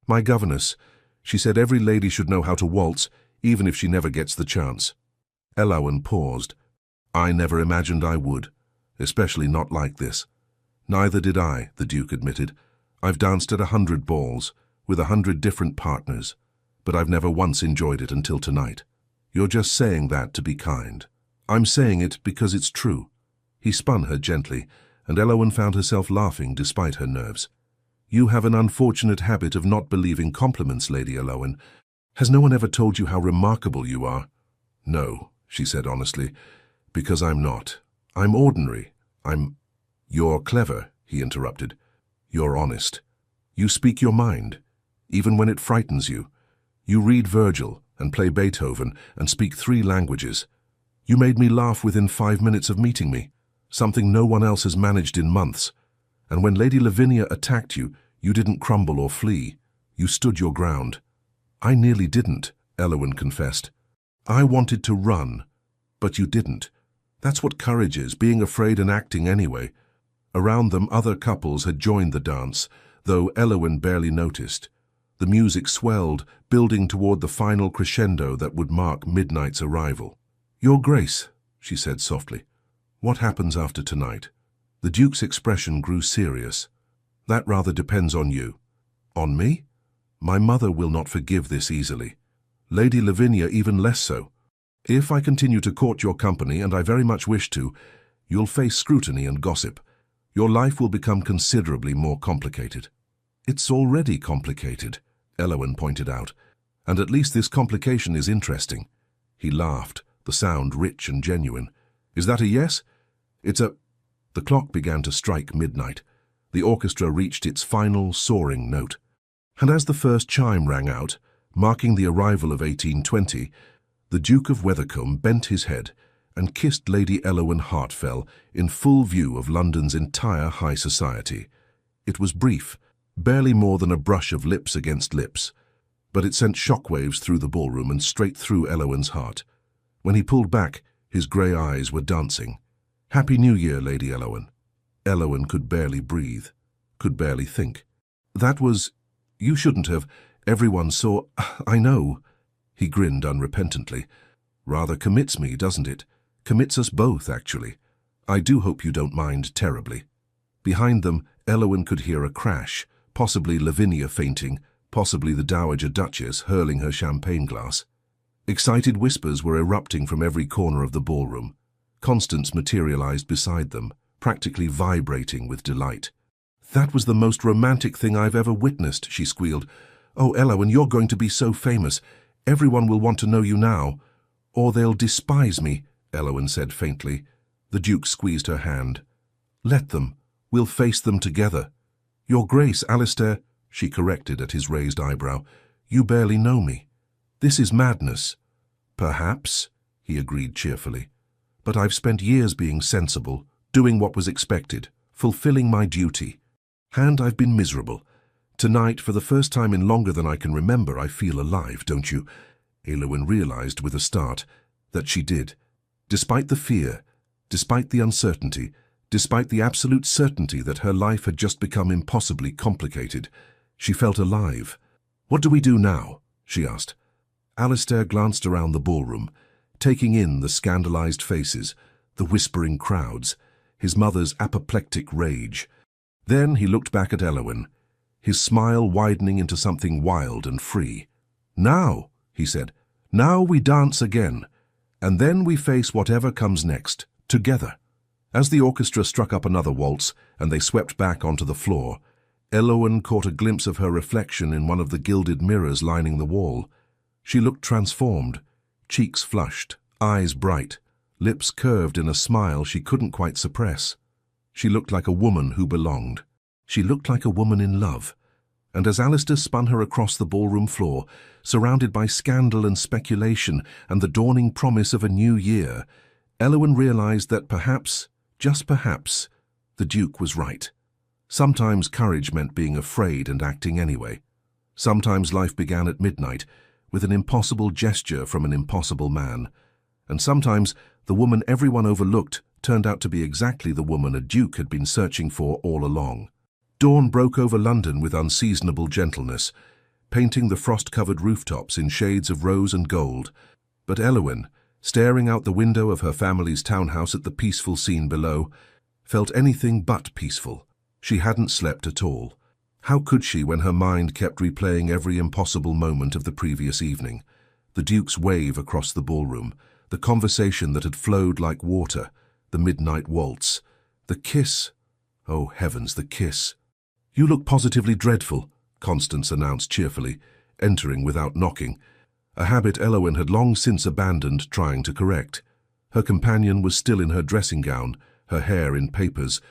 "My governess. She said every lady should know how to waltz, even if she never gets the chance." Elowen paused. "I never imagined I would, especially not like this." "Neither did I," the Duke admitted. "I've danced at 100 balls, with 100 different partners, but I've never once enjoyed it until tonight." "You're just saying that to be kind." "I'm saying it because it's true." He spun her gently, and Elowen found herself laughing despite her nerves. "You have an unfortunate habit of not believing compliments, Lady Elowen. Has no one ever told you how remarkable you are?" "No," she said honestly, "because I'm not. I'm ordinary. "You're clever," he interrupted. "You're honest. You speak your mind, even when it frightens you. You read Virgil and play Beethoven and speak 3 languages. You made me laugh within 5 minutes of meeting me, something no one else has managed in months. And when Lady Lavinia attacked you, you didn't crumble or flee. You stood your ground." "I nearly didn't," Elowen confessed. "I wanted to run, but you didn't. That's what courage is, being afraid and acting anyway." Around them, other couples had joined the dance, though Elowen barely noticed. The music swelled, building toward the final crescendo that would mark midnight's arrival. "Your Grace," she said softly, "what happens after tonight?" The Duke's expression grew serious. "That rather depends on you." "On me? My mother will not forgive this easily. Lady Lavinia even less so. If I continue to court your company, and I very much wish to, you'll face scrutiny and gossip. Your life will become considerably more complicated." "It's already complicated," Elowen pointed out, "and at least this complication is interesting." He laughed, the sound rich and genuine. "Is that a yes?" "It's a—" The clock began to strike midnight. The orchestra reached its final, soaring note. And as the first chime rang out, marking the arrival of 1820, the Duke of Wethercombe bent his head, and kissed Lady Elowen Hartfell in full view of London's entire high society. It was brief, barely more than a brush of lips against lips, but it sent shockwaves through the ballroom and straight through Elowen's heart. When he pulled back, his grey eyes were dancing. "Happy New Year, Lady Elowen." Elowen could barely breathe, could barely think. "That was... you shouldn't have... everyone saw... I know." He grinned unrepentantly. "Rather commits me, doesn't it? Commits us both, actually. I do hope you don't mind terribly." Behind them, Elowen could hear a crash, possibly Lavinia fainting, possibly the Dowager Duchess hurling her champagne glass. Excited whispers were erupting from every corner of the ballroom. Constance materialized beside them, practically vibrating with delight. "That was the most romantic thing I've ever witnessed," she squealed. "Oh, Elowen, you're going to be so famous. Everyone will want to know you now. Or they'll despise me," Elowen said faintly. The Duke squeezed her hand. "Let them. We'll face them together." "Your Grace, Alistair," she corrected at his raised eyebrow. "You barely know me. This is madness." "Perhaps," he agreed cheerfully. "But I've spent years being sensible, doing what was expected, fulfilling my duty. And I've been miserable. Tonight, for the first time in longer than I can remember, I feel alive, don't you?" Elowen realized with a start that she did. Despite the fear, despite the uncertainty, despite the absolute certainty that her life had just become impossibly complicated, she felt alive. "What do we do now?" she asked. Alistair glanced around the ballroom, taking in the scandalized faces, the whispering crowds, his mother's apoplectic rage. Then he looked back at Elowen, his smile widening into something wild and free. "Now," he said, "now we dance again, and then we face whatever comes next, together." As the orchestra struck up another waltz and they swept back onto the floor, Elowen caught a glimpse of her reflection in one of the gilded mirrors lining the wall. She looked transformed, cheeks flushed, eyes bright, lips curved in a smile she couldn't quite suppress. She looked like a woman who belonged. She looked like a woman in love. And as Alistair spun her across the ballroom floor, surrounded by scandal and speculation and the dawning promise of a new year, Elowen realized that perhaps, just perhaps, the Duke was right. Sometimes courage meant being afraid and acting anyway. Sometimes life began at midnight, with an impossible gesture from an impossible man. And sometimes the woman everyone overlooked turned out to be exactly the woman a duke had been searching for all along. Dawn broke over London with unseasonable gentleness, painting the frost-covered rooftops in shades of rose and gold. But Elowen, staring out the window of her family's townhouse at the peaceful scene below, felt anything but peaceful. She hadn't slept at all. How could she when her mind kept replaying every impossible moment of the previous evening? The Duke's wave across the ballroom, the conversation that had flowed like water, the midnight waltz, the kiss. Oh, heavens, the kiss. "You look positively dreadful," Constance announced cheerfully, entering without knocking, a habit Elowen had long since abandoned trying to correct. Her companion was still in her dressing gown, her hair in papers,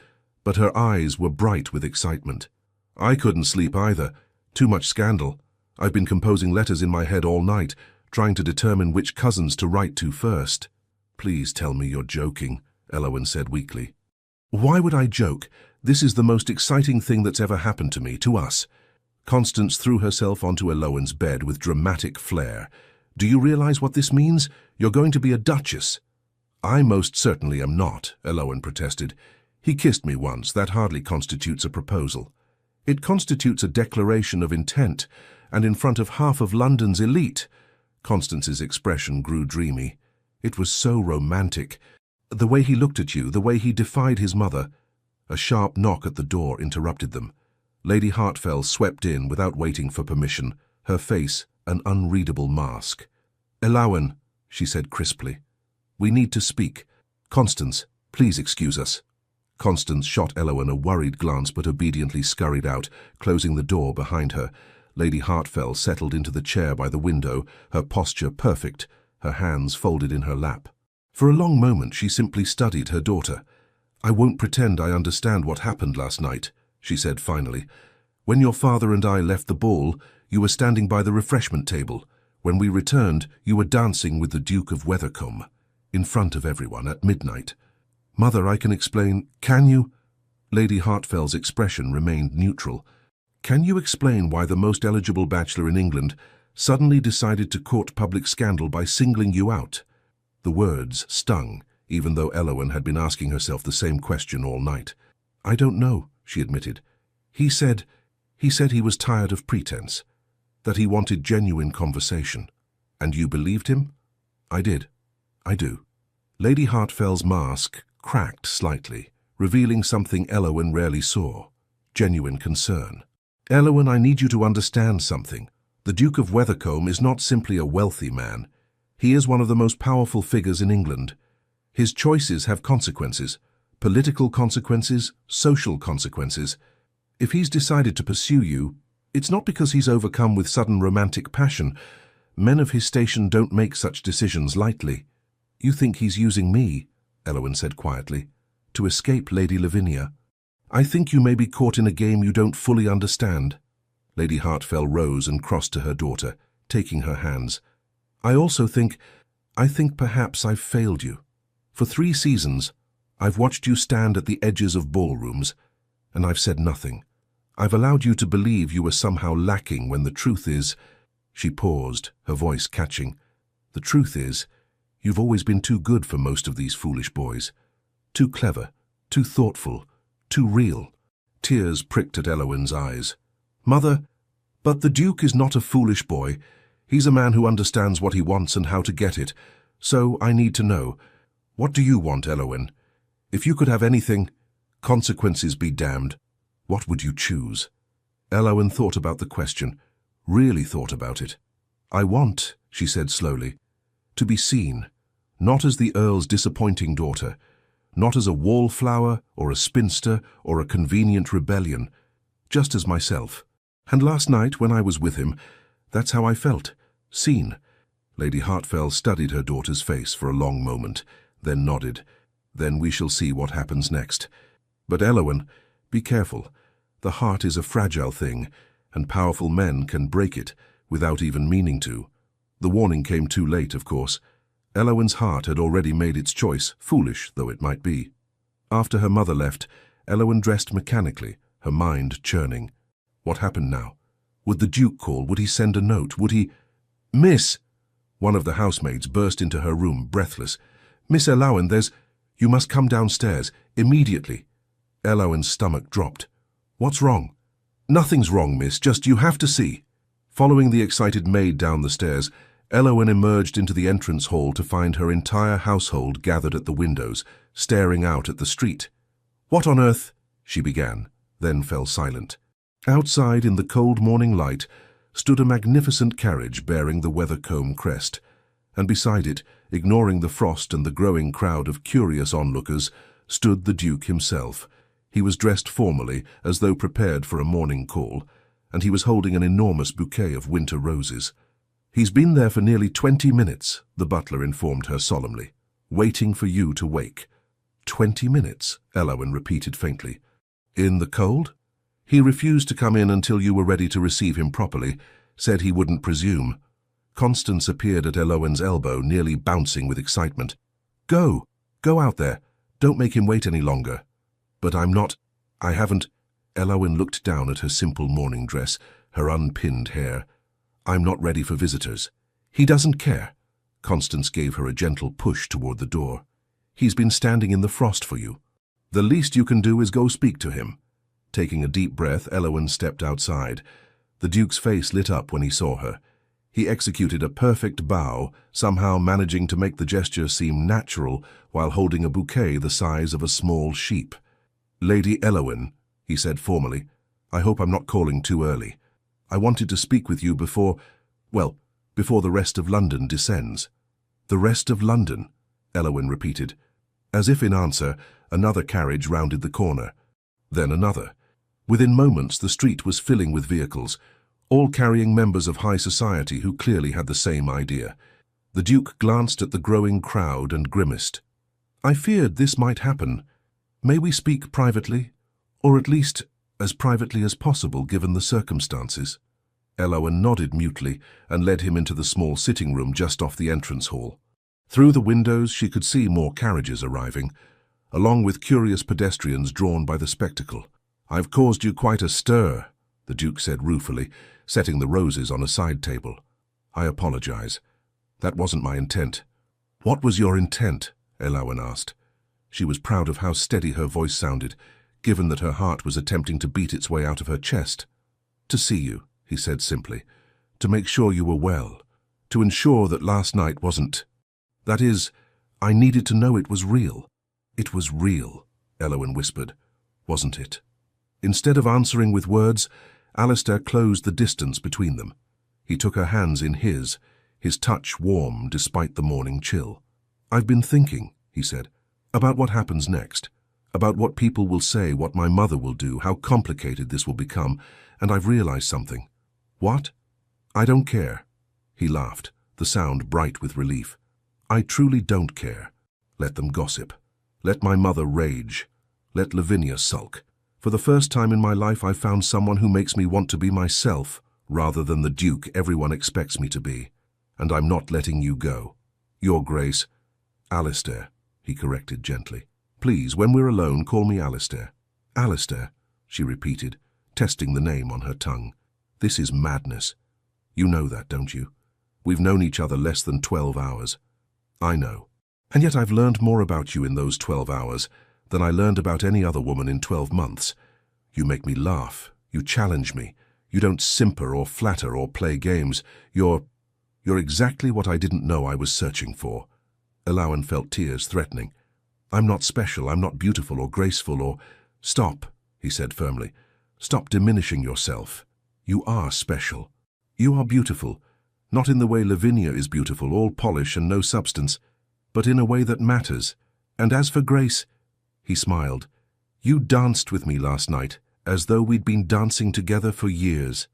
but her eyes were bright with excitement. "I couldn't sleep either. Too much scandal. I've been composing letters in my head all night, trying to determine which cousins to write to first." "Please tell me you're joking," Elowen said weakly. "Why would I joke? This is the most exciting thing that's ever happened to me, to us." Constance threw herself onto Elowen's bed with dramatic flair. "Do you realize what this means? You're going to be a duchess." "I most certainly am not," Elowen protested. "He kissed me once. That hardly constitutes a proposal." "It constitutes a declaration of intent, and in front of half of London's elite." Constance's expression grew dreamy. "It was so romantic. The way he looked at you, the way he defied his mother." A sharp knock at the door interrupted them. Lady Hartfell swept in without waiting for permission, her face an unreadable mask. "Elowen," she said crisply, "we need to speak. Constance, please excuse us." Constance shot Elowen a worried glance but obediently scurried out, closing the door behind her. Lady Hartfell settled into the chair by the window, her posture perfect, her hands folded in her lap. For a long moment she simply studied her daughter. "I won't pretend I understand what happened last night," she said finally. "When your father and I left the ball, you were standing by the refreshment table. When we returned, you were dancing with the Duke of Weathercombe." in front of everyone at midnight. Mother, I can explain. Can you? Lady Hartfell's expression remained neutral. Can you explain why the most eligible bachelor in England suddenly decided to court public scandal by singling you out? The words stung, even though Elowen had been asking herself the same question all night. I don't know, she admitted. He said he was tired of pretense, that he wanted genuine conversation. And you believed him? I did. I do. Lady Hartfell's mask cracked slightly, revealing something Elowen rarely saw: genuine concern. Elowen, I need you to understand something. The Duke of Weathercombe is not simply a wealthy man. He is one of the most powerful figures in England. His choices have consequences, political consequences, social consequences. If he's decided to pursue you, it's not because he's overcome with sudden romantic passion. Men of his station don't make such decisions lightly. You think he's using me, Elowen said quietly, to escape Lady Lavinia. I think you may be caught in a game you don't fully understand. Lady Hartfell rose and crossed to her daughter, taking her hands. I think perhaps I've failed you. For 3 seasons, I've watched you stand at the edges of ballrooms, and I've said nothing. I've allowed you to believe you were somehow lacking when the truth is— She paused, her voice catching. The truth is, you've always been too good for most of these foolish boys. Too clever, too thoughtful, too real. Tears pricked at Elowen's eyes. Mother, but the Duke is not a foolish boy. He's a man who understands what he wants and how to get it. So I need to know, what do you want, Elowen? If you could have anything, consequences be damned, what would you choose? Elowen thought about the question, really thought about it. I want, she said slowly, to be seen, not as the Earl's disappointing daughter, not as a wallflower or a spinster or a convenient rebellion, just as myself. And last night, when I was with him, that's how I felt, seen. Lady Hartfell studied her daughter's face for a long moment, then nodded. Then we shall see what happens next. But Elowen, be careful. The heart is a fragile thing, and powerful men can break it without even meaning to. The warning came too late, of course. Elowen's heart had already made its choice, foolish though it might be. After her mother left, Elowen dressed mechanically, her mind churning. What happened now? Would the Duke call? Would he send a note? Would he— Miss! One of the housemaids burst into her room, breathless. Miss Elowen, you must come downstairs, immediately. Elowen's stomach dropped. What's wrong? Nothing's wrong, miss, just you have to see. Following the excited maid down the stairs, Elowen emerged into the entrance hall to find her entire household gathered at the windows, staring out at the street. What on earth? She began, then fell silent. Outside, in the cold morning light, stood a magnificent carriage bearing the Weathercombe crest, and beside it, ignoring the frost and the growing crowd of curious onlookers, stood the Duke himself. He was dressed formally, as though prepared for a morning call, and he was holding an enormous bouquet of winter roses. He's been there for nearly 20 minutes, the butler informed her solemnly, waiting for you to wake. 20 minutes, Elowen repeated faintly. In the cold? He refused to come in until you were ready to receive him properly, said he wouldn't presume. Constance appeared at Elowen's elbow, nearly bouncing with excitement. Go out there. Don't make him wait any longer. But I haven't. Elowen looked down at her simple morning dress, her unpinned hair. I'm not ready for visitors. He doesn't care. Constance gave her a gentle push toward the door. He's been standing in the frost for you. The least you can do is go speak to him. Taking a deep breath, Elowen stepped outside. The Duke's face lit up when he saw her. He executed a perfect bow, somehow managing to make the gesture seem natural while holding a bouquet the size of a small sheep. Lady Elowen, he said formally, I hope I'm not calling too early. I wanted to speak with you before the rest of London descends. The rest of London, Elowen repeated. As if in answer, another carriage rounded the corner. Then another. Within moments, the street was filling with vehicles, all carrying members of high society who clearly had the same idea. The Duke glanced at the growing crowd and grimaced. I feared this might happen. May we speak privately? Or at least as privately as possible given the circumstances. Elowen nodded mutely and led him into the small sitting room just off the entrance hall. Through the windows she could see more carriages arriving, along with curious pedestrians drawn by the spectacle. "I've caused you quite a stir," the Duke said ruefully, setting the roses on a side table. "I apologize. That wasn't my intent." "What was your intent?" Elowyn asked. She was proud of how steady her voice sounded, given that her heart was attempting to beat its way out of her chest. "To see you," he said simply. "To make sure you were well. To ensure that last night wasn't... That is, I needed to know it was real." "It was real," Elowyn whispered. "Wasn't it?" Instead of answering with words, Alistair closed the distance between them. He took her hands in his touch warm despite the morning chill. "I've been thinking," he said, "about what happens next, about what people will say, what my mother will do, how complicated this will become, and I've realized something." "What?" "I don't care." He laughed, the sound bright with relief. "I truly don't care. Let them gossip. Let my mother rage. Let Lavinia sulk. For the first time in my life I've found someone who makes me want to be myself, rather than the Duke everyone expects me to be. And I'm not letting you go. Your Grace..." "Alistair," he corrected gently. "Please, when we're alone, call me Alistair." "Alistair," she repeated, testing the name on her tongue. "This is madness. You know that, don't you? We've known each other less than 12 hours. I know. And yet I've learned more about you in those 12 hours than I learned about any other woman in 12 months. You make me laugh. You challenge me. You don't simper or flatter or play games. You're exactly what I didn't know I was searching for." Elowyn felt tears threatening. "I'm not special. I'm not beautiful or graceful or..." "Stop," he said firmly. "Stop diminishing yourself. You are special. You are beautiful. Not in the way Lavinia is beautiful, all polish and no substance, but in a way that matters. And as for Grace..." He smiled. "You danced with me last night, as though we'd been dancing together for years."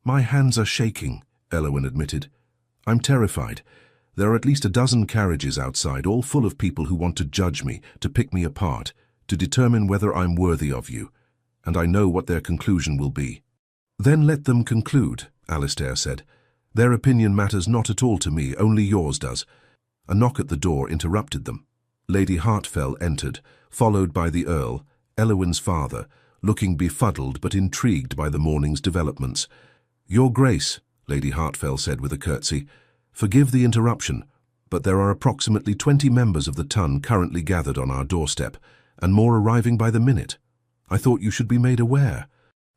"My hands are shaking," Elowyn admitted. "I'm terrified. There are at least a dozen carriages outside, all full of people who want to judge me, to pick me apart, to determine whether I'm worthy of you. And I know what their conclusion will be." "Then let them conclude," Alistair said. "Their opinion matters not at all to me, only yours does." A knock at the door interrupted them. Lady Hartfell entered, followed by the Earl, Elowyn's father, looking befuddled but intrigued by the morning's developments. "Your Grace," Lady Hartfell said with a curtsy, "forgive the interruption, but there are approximately 20 members of the Ton currently gathered on our doorstep, and more arriving by the minute. I thought you should be made aware."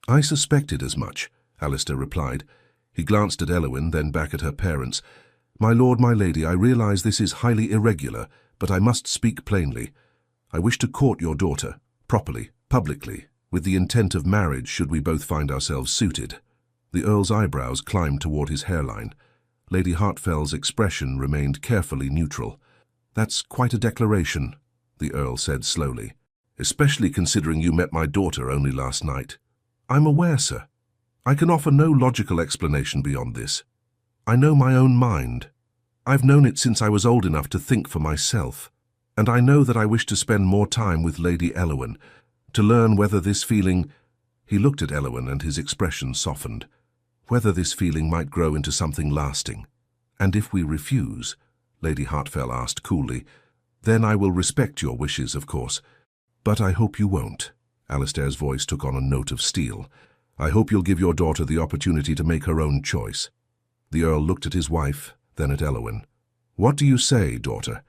"I suspected as much," Alistair replied. He glanced at Elowyn, then back at her parents. "My lord, my lady, I realize this is highly irregular, but I must speak plainly. I wish to court your daughter, properly, publicly, with the intent of marriage should we both find ourselves suited." The Earl's eyebrows climbed toward his hairline. Lady Hartfell's expression remained carefully neutral. "That's quite a declaration," the Earl said slowly, "especially considering you met my daughter only last night." "I'm aware, sir. I can offer no logical explanation beyond this. I know my own mind. I've known it since I was old enough to think for myself. And I know that I wish to spend more time with Lady Elowyn, to learn whether this feeling..." He looked at Elowyn and his expression softened. "Whether this feeling might grow into something lasting. And if we refuse," Lady Hartfell asked coolly, "then I will respect your wishes, of course. But I hope you won't." Alistair's voice took on a note of steel. "I hope you'll give your daughter the opportunity to make her own choice." The Earl looked at his wife, then at Elowyn. "What do you say, daughter?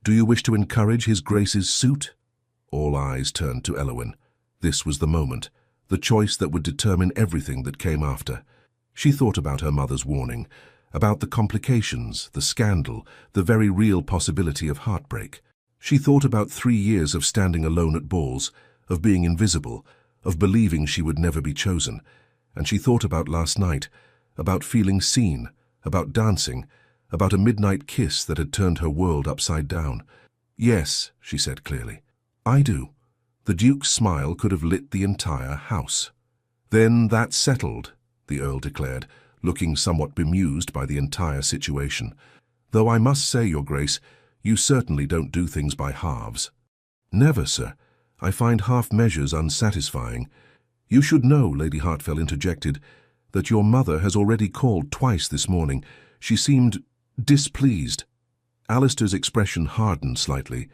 Do you wish to encourage his Grace's suit?" All eyes turned to Elowyn. This was the moment, the choice that would determine everything that came after. She thought about her mother's warning, about the complications, the scandal, the very real possibility of heartbreak. She thought about 3 years of standing alone at balls, of being invisible, of believing she would never be chosen. And she thought about last night, about feeling seen, about dancing, about a midnight kiss that had turned her world upside down. "Yes," she said clearly, "I do." The Duke's smile could have lit the entire house. "Then that's settled," the Earl declared, looking somewhat bemused by the entire situation. "Though I must say, Your Grace, you certainly don't do things by halves." "Never, sir. I find half measures unsatisfying." "You should know," Lady Hartfell interjected, "that your mother has already called twice this morning. She seemed displeased." Alistair's expression hardened slightly.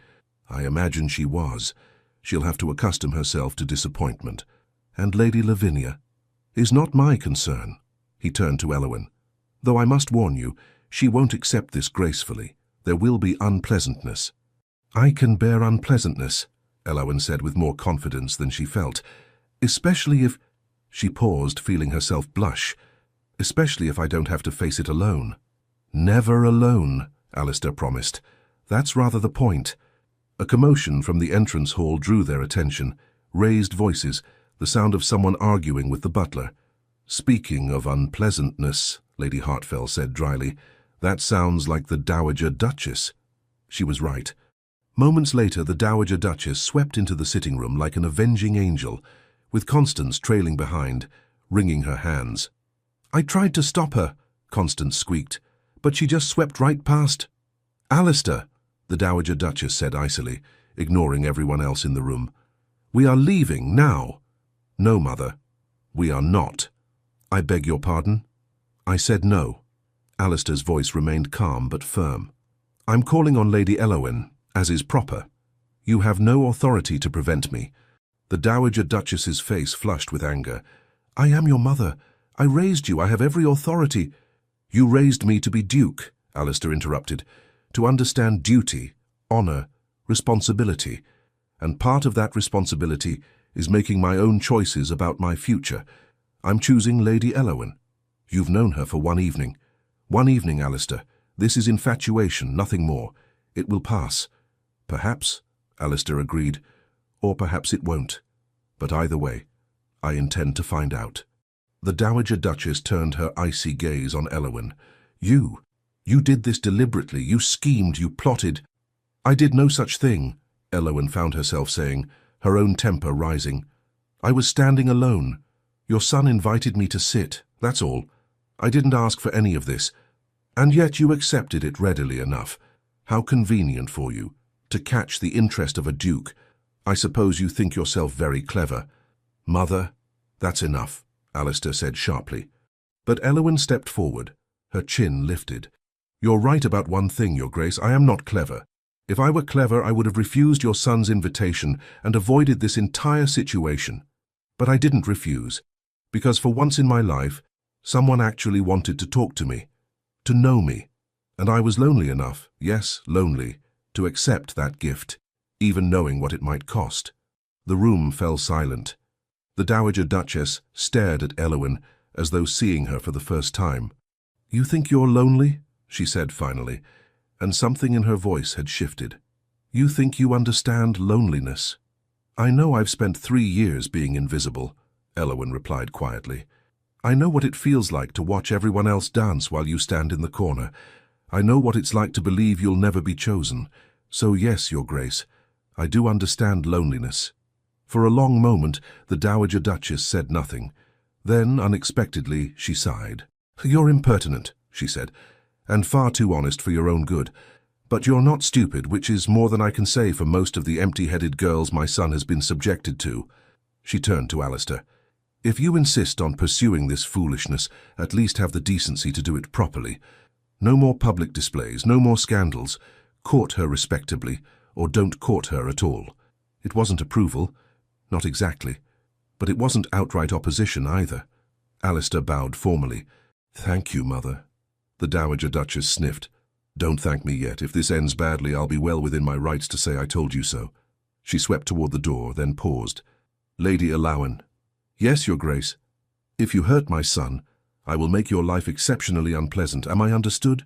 I imagine she was. She'll have to accustom herself to disappointment. And Lady Lavinia is not my concern. He turned to Elowen. Though I must warn you, she won't accept this gracefully. There will be unpleasantness. I can bear unpleasantness, Elowen said with more confidence than she felt, especially if— She paused, feeling herself blush. Especially if I don't have to face it alone. Never alone, Alistair promised. That's rather the point. A commotion from the entrance hall drew their attention. Raised voices, the sound of someone arguing with the butler. Speaking of unpleasantness, Lady Hartfell said dryly, that sounds like the Dowager Duchess. She was right. Moments later, the Dowager Duchess swept into the sitting room like an avenging angel, with Constance trailing behind, wringing her hands. I tried to stop her, Constance squeaked, but she just swept right past. Alistair, the Dowager Duchess said icily, ignoring everyone else in the room. We are leaving now. No, Mother, we are not. I beg your pardon? I said no. Alistair's voice remained calm but firm. I'm calling on Lady Elowen, as is proper. You have no authority to prevent me. The Dowager Duchess's face flushed with anger. I am your mother. I raised you. I have every authority. You raised me to be Duke, Alistair interrupted, to understand duty, honour, responsibility, and part of that responsibility is making my own choices about my future. I'm choosing Lady Elowen. You've known her for one evening. One evening, Alistair. This is infatuation, nothing more. It will pass. Perhaps, Alistair agreed, or perhaps it won't. But either way, I intend to find out. The Dowager Duchess turned her icy gaze on Elowen. You did this deliberately. You schemed, you plotted. I did no such thing, Elowen found herself saying, her own temper rising. I was standing alone. Your son invited me to sit, that's all. I didn't ask for any of this. And yet you accepted it readily enough. How convenient for you, to catch the interest of a duke. I suppose you think yourself very clever. Mother, that's enough, Alistair said sharply. But Elowen stepped forward, her chin lifted. You're right about one thing, Your Grace. I am not clever. If I were clever, I would have refused your son's invitation and avoided this entire situation. But I didn't refuse, because for once in my life, someone actually wanted to talk to me, to know me, and I was lonely enough, yes, lonely, to accept that gift, even knowing what it might cost. The room fell silent. The Dowager Duchess stared at Elowen as though seeing her for the first time. You think you're lonely? She said finally, and something in her voice had shifted. You think you understand loneliness? I know I've spent 3 years being invisible, Elowen replied quietly. I know what it feels like to watch everyone else dance while you stand in the corner. I know what it's like to believe you'll never be chosen. So yes, Your Grace, I do understand loneliness. For a long moment, the Dowager Duchess said nothing. Then, unexpectedly, she sighed. You're impertinent, she said, and far too honest for your own good. But you're not stupid, which is more than I can say for most of the empty-headed girls my son has been subjected to. She turned to Alistair. If you insist on pursuing this foolishness, at least have the decency to do it properly. No more public displays, no more scandals. Court her respectably, or don't court her at all. It wasn't approval, not exactly, but it wasn't outright opposition either. Alistair bowed formally. Thank you, Mother. The Dowager Duchess sniffed. Don't thank me yet. If this ends badly, I'll be well within my rights to say I told you so. She swept toward the door, then paused. Lady Elowen. Yes, Your Grace. If you hurt my son, I will make your life exceptionally unpleasant. Am I understood?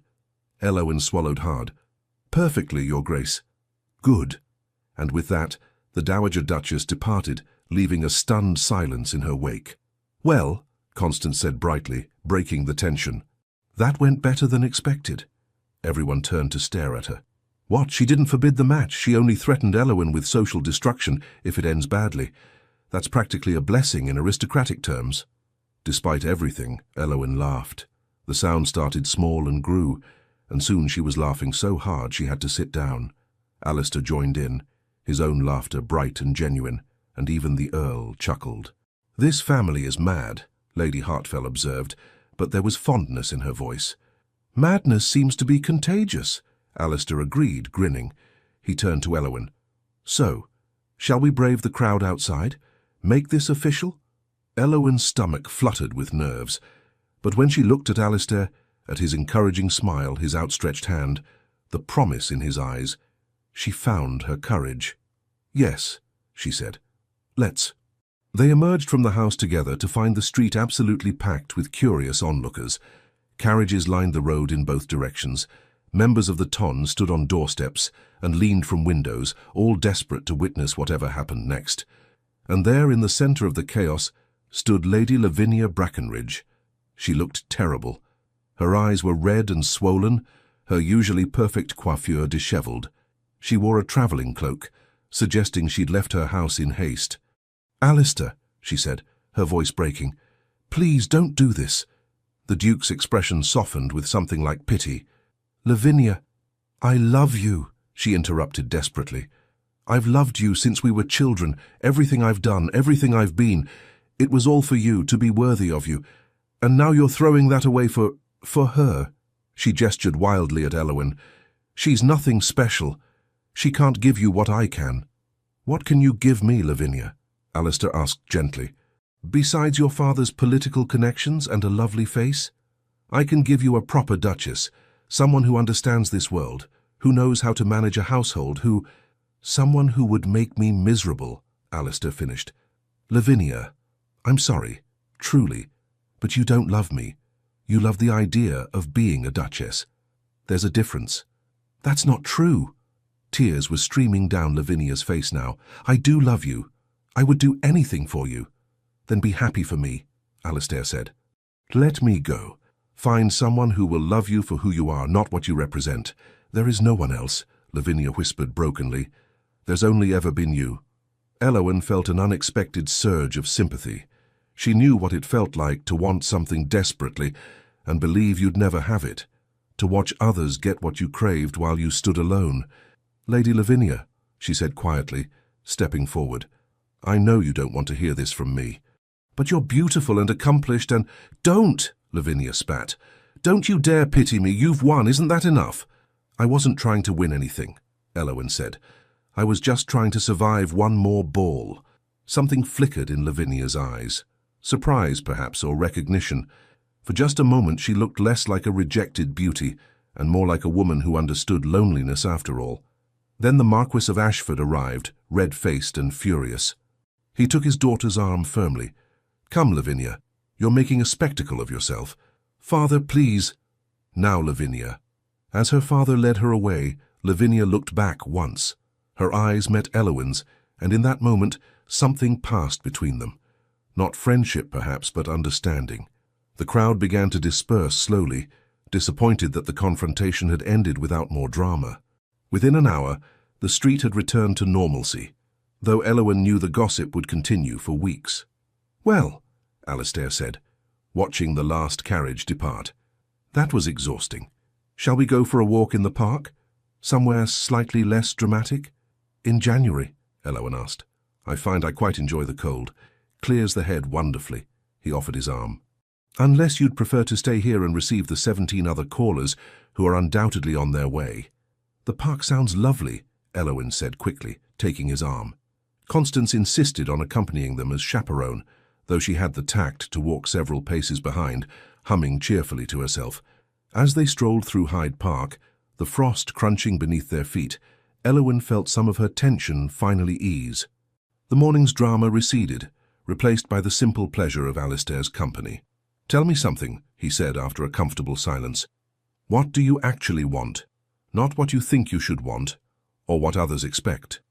Elowen swallowed hard. Perfectly, Your Grace. Good. And with that, the Dowager Duchess departed, leaving a stunned silence in her wake. Well, Constance said brightly, breaking the tension. That went better than expected. Everyone turned to stare at her. What? She didn't forbid the match. She only threatened Elowen with social destruction if it ends badly. That's practically a blessing in aristocratic terms. Despite everything, Elowen laughed. The sound started small and grew, and soon she was laughing so hard she had to sit down. Alistair joined in, his own laughter bright and genuine, and even the Earl chuckled. This family is mad, Lady Hartfell observed, but there was fondness in her voice. Madness seems to be contagious, Alistair agreed, grinning. He turned to Eowyn. So, shall we brave the crowd outside? Make this official? Eowyn's stomach fluttered with nerves, but when she looked at Alistair, at his encouraging smile, his outstretched hand, the promise in his eyes, she found her courage. Yes, she said. Let's. They emerged from the house together to find the street absolutely packed with curious onlookers. Carriages lined the road in both directions. Members of the ton stood on doorsteps and leaned from windows, all desperate to witness whatever happened next. And there, in the centre of the chaos, stood Lady Lavinia Brackenridge. She looked terrible. Her eyes were red and swollen, her usually perfect coiffure dishevelled. She wore a travelling cloak, suggesting she'd left her house in haste. "Alistair," she said, her voice breaking, "please don't do this." The Duke's expression softened with something like pity. "Lavinia, I love you," she interrupted desperately. "I've loved you since we were children. Everything I've done, everything I've been, it was all for you, to be worthy of you. And now you're throwing that away for her." She gestured wildly at Eowyn. "She's nothing special. She can't give you what I can." "What can you give me, Lavinia?" Alistair asked gently. "Besides your father's political connections and a lovely face? I can give you a proper duchess, someone who understands this world, who knows how to manage a household, someone who would make me miserable," Alistair finished. "Lavinia, I'm sorry, truly, but you don't love me. You love the idea of being a duchess. There's a difference." "That's not true." Tears were streaming down Lavinia's face now. "I do love you. I would do anything for you." "Then be happy for me," Alistair said. "Let me go. Find someone who will love you for who you are, not what you represent. There is no one else," Lavinia whispered brokenly. "There's only ever been you." Eowyn felt an unexpected surge of sympathy. She knew what it felt like to want something desperately and believe you'd never have it, to watch others get what you craved while you stood alone. "Lady Lavinia," she said quietly, stepping forward, "I know you don't want to hear this from me. But you're beautiful and accomplished and—" "Don't!" Lavinia spat. "Don't you dare pity me. You've won. Isn't that enough?" "I wasn't trying to win anything," Eowyn said. "I was just trying to survive one more ball." Something flickered in Lavinia's eyes. Surprise, perhaps, or recognition. For just a moment she looked less like a rejected beauty and more like a woman who understood loneliness after all. Then the Marquis of Ashford arrived, red-faced and furious. He took his daughter's arm firmly. "Come, Lavinia. You're making a spectacle of yourself. Father, please." "Now, Lavinia." As her father led her away, Lavinia looked back once. Her eyes met Eowyn's, and in that moment something passed between them. Not friendship, perhaps, but understanding. The crowd began to disperse slowly, disappointed that the confrontation had ended without more drama. Within an hour, the street had returned to normalcy, though Eowyn knew the gossip would continue for weeks. "Well," Alistair said, watching the last carriage depart, "that was exhausting. Shall we go for a walk in the park? Somewhere slightly less dramatic?" "In January?" Eowyn asked. "I find I quite enjoy the cold. Clears the head wonderfully." He offered his arm. "Unless you'd prefer to stay here and receive the 17 other callers who are undoubtedly on their way." "The park sounds lovely," Eowyn said quickly, taking his arm. Constance insisted on accompanying them as chaperone, though she had the tact to walk several paces behind, humming cheerfully to herself. As they strolled through Hyde Park, the frost crunching beneath their feet, Eowyn felt some of her tension finally ease. The morning's drama receded, replaced by the simple pleasure of Alistair's company. "Tell me something," he said after a comfortable silence. "What do you actually want? Not what you think you should want, or what others expect.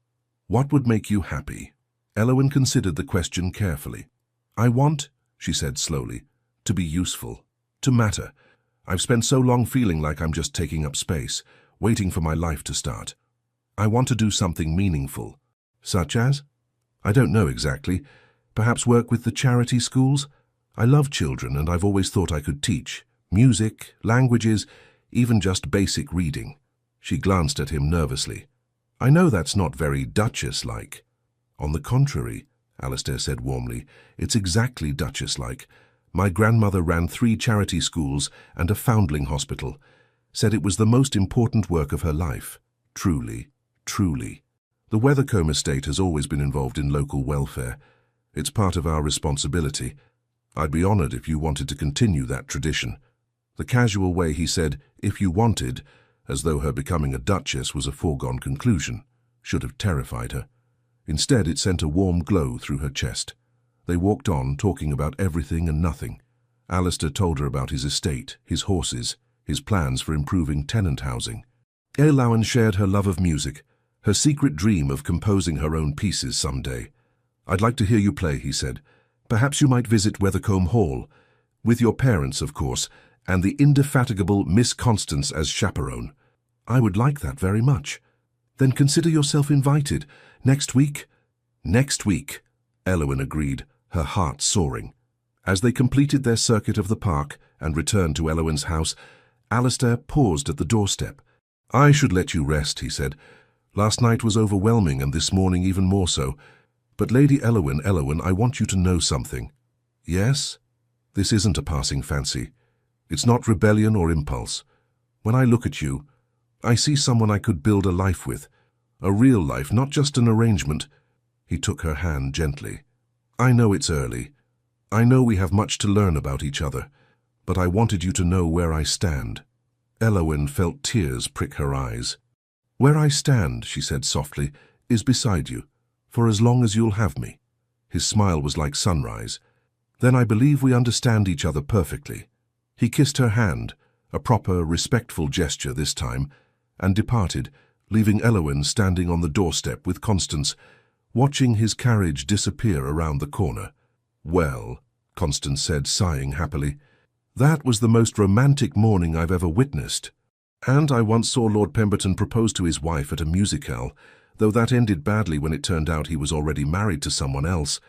What would make you happy?" Eowyn considered the question carefully. "I want," she said slowly, "to be useful, to matter. I've spent so long feeling like I'm just taking up space, waiting for my life to start. I want to do something meaningful." "Such as?" "I don't know exactly. Perhaps work with the charity schools? I love children and I've always thought I could teach. Music, languages, even just basic reading." She glanced at him nervously. "I know that's not very Duchess-like." "On the contrary," Alistair said warmly, "it's exactly Duchess-like. My grandmother ran 3 charity schools and a foundling hospital. said it was the most important work of her life. Truly, truly. The Weathercombe estate has always been involved in local welfare. It's part of our responsibility. I'd be honored if you wanted to continue that tradition. The casual way he said, if you wanted, as though her becoming a duchess was a foregone conclusion, should have terrified her. Instead, it sent a warm glow through her chest. They walked on, talking about everything and nothing. Alistair told her about his estate, his horses, his plans for improving tenant housing. Eowyn shared her love of music, her secret dream of composing her own pieces someday. I'd like to hear you play, he said. Perhaps you might visit Weathercombe Hall, with your parents, of course, and the indefatigable Miss Constance as chaperone. I would like that very much. Then consider yourself invited. Next week? Next week, Eowyn agreed, her heart soaring. As they completed their circuit of the park and returned to Elowyn's house, Alistair paused at the doorstep. I should let you rest, he said. Last night was overwhelming and this morning even more so. But Lady Eowyn, I want you to know something. Yes? This isn't a passing fancy. It's not rebellion or impulse. When I look at you, I see someone I could build a life with. A real life, not just an arrangement. He took her hand gently. I know it's early. I know we have much to learn about each other. But I wanted you to know where I stand. Eowyn felt tears prick her eyes. Where I stand, she said softly, is beside you, for as long as you'll have me. His smile was like sunrise. Then I believe we understand each other perfectly. He kissed her hand, a proper, respectful gesture this time, and departed, leaving Eowyn standing on the doorstep with Constance, watching his carriage disappear around the corner. Well, Constance said, sighing happily, that was the most romantic morning I've ever witnessed. And I once saw Lord Pemberton propose to his wife at a musicale, though that ended badly when it turned out he was already married to someone else.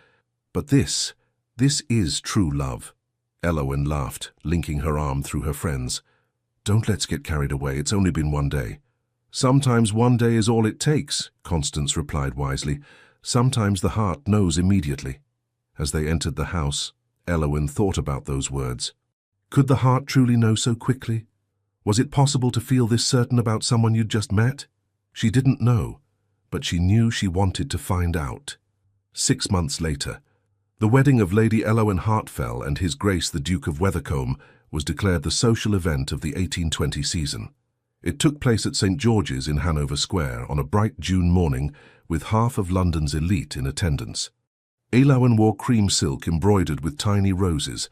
But this is true love. Eowyn laughed, linking her arm through her friend's. Don't let's get carried away, it's only been one day. Sometimes one day is all it takes, Constance replied wisely. Sometimes the heart knows immediately. As they entered the house, Eowyn thought about those words. Could the heart truly know so quickly? Was it possible to feel this certain about someone you'd just met? She didn't know, but she knew she wanted to find out. 6 months later, the wedding of Lady Eowyn Hartfell and His Grace the Duke of Weathercombe was declared the social event of the 1820 season. It took place at St. George's in Hanover Square on a bright June morning with half of London's elite in attendance. Eowyn wore cream silk embroidered with tiny roses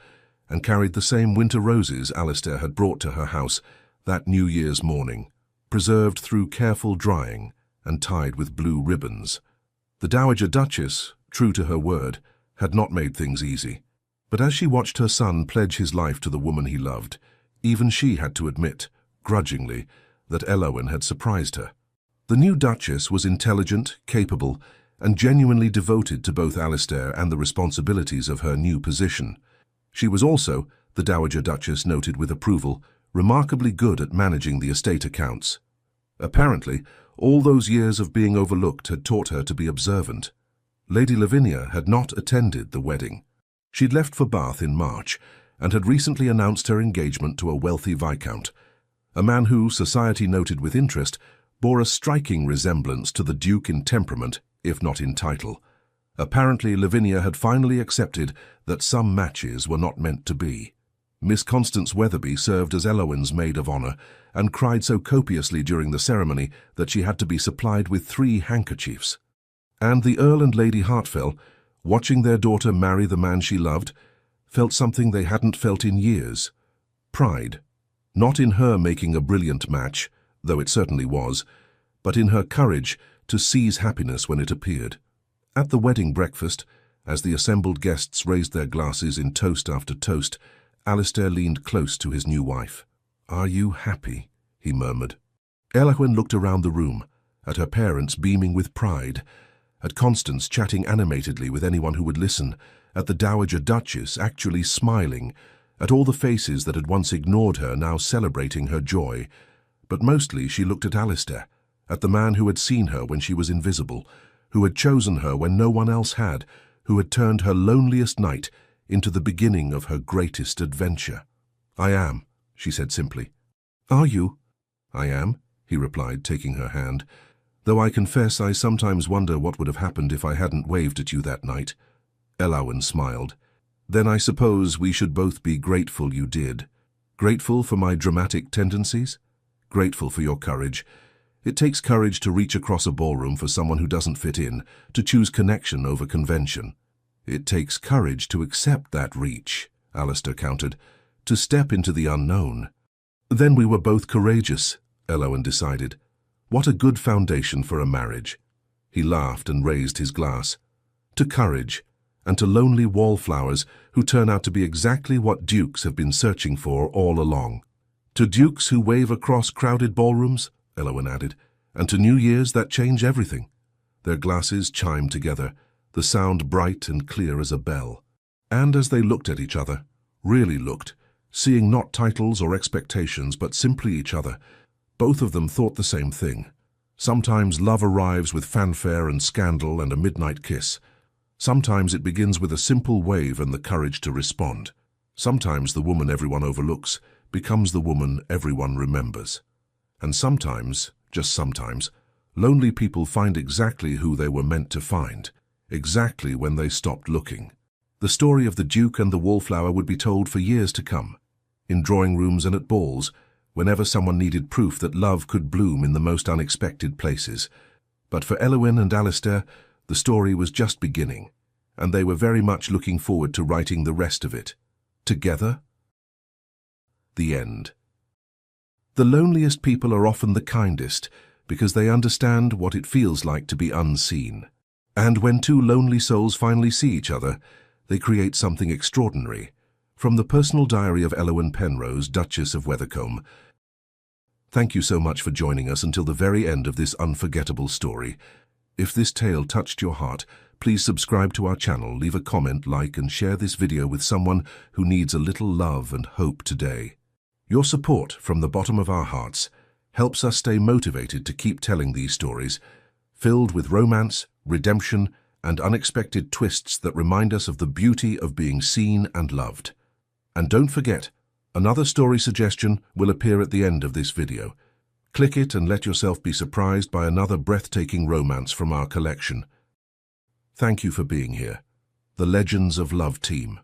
and carried the same winter roses Alistair had brought to her house that New Year's morning, preserved through careful drying and tied with blue ribbons. The Dowager Duchess, true to her word, had not made things easy. But as she watched her son pledge his life to the woman he loved, even she had to admit, grudgingly, that Eowyn had surprised her. The new Duchess was intelligent, capable, and genuinely devoted to both Alistair and the responsibilities of her new position. She was also, the Dowager Duchess noted with approval, remarkably good at managing the estate accounts. Apparently, all those years of being overlooked had taught her to be observant. Lady Lavinia had not attended the wedding. She'd left for Bath in March and had recently announced her engagement to a wealthy viscount, a man who, society noted with interest, bore a striking resemblance to the Duke in temperament, if not in title. Apparently, Lavinia had finally accepted that some matches were not meant to be. Miss Constance Weatherby served as Eowyn's maid of honour and cried so copiously during the ceremony that she had to be supplied with 3 handkerchiefs. And the Earl and Lady Hartfell, watching their daughter marry the man she loved, felt something they hadn't felt in years. Pride. Not in her making a brilliant match, though it certainly was, but in her courage to seize happiness when it appeared. At the wedding breakfast, as the assembled guests raised their glasses in toast after toast, Alistair leaned close to his new wife. "Are you happy?" he murmured. Eowyn looked around the room, at her parents beaming with pride, at Constance chatting animatedly with anyone who would listen, at the Dowager Duchess actually smiling, at all the faces that had once ignored her now celebrating her joy. But mostly she looked at Alistair, at the man who had seen her when she was invisible, who had chosen her when no one else had, who had turned her loneliest night into the beginning of her greatest adventure. "I am," she said simply. Are you? I am, he replied, taking her hand, though I confess I sometimes wonder what would have happened if I hadn't waved at you that night. Elowyn smiled. Then I suppose we should both be grateful you did. Grateful for my dramatic tendencies? Grateful for your courage. It takes courage to reach across a ballroom for someone who doesn't fit in, to choose connection over convention. It takes courage to accept that reach, Alistair countered, to step into the unknown. Then we were both courageous, Elowyn decided. What a good foundation for a marriage. He laughed and raised his glass. To courage, and to lonely wallflowers who turn out to be exactly what dukes have been searching for all along. To dukes who wave across crowded ballrooms, Elowyn added, and to New Year's that change everything. Their glasses chimed together, the sound bright and clear as a bell. And as they looked at each other, really looked, seeing not titles or expectations but simply each other, both of them thought the same thing. Sometimes love arrives with fanfare and scandal and a midnight kiss. Sometimes it begins with a simple wave and the courage to respond. Sometimes the woman everyone overlooks becomes the woman everyone remembers. And sometimes, just sometimes, lonely people find exactly who they were meant to find, exactly when they stopped looking. The story of the Duke and the Wallflower would be told for years to come, in drawing rooms and at balls, whenever someone needed proof that love could bloom in the most unexpected places. But for Elowyn and Alistair, the story was just beginning, and they were very much looking forward to writing the rest of it. Together? The end. The loneliest people are often the kindest, because they understand what it feels like to be unseen. And when two lonely souls finally see each other, they create something extraordinary. From the personal diary of Elowyn Penrose, Duchess of Wethercombe. Thank you so much for joining us until the very end of this unforgettable story. If this tale touched your heart, please subscribe to our channel, leave a comment, like and share this video with someone who needs a little love and hope today. Your support from the bottom of our hearts helps us stay motivated to keep telling these stories, filled with romance, redemption, and unexpected twists that remind us of the beauty of being seen and loved. And don't forget, another story suggestion will appear at the end of this video. Click it and let yourself be surprised by another breathtaking romance from our collection. Thank you for being here. The Legends of Love team.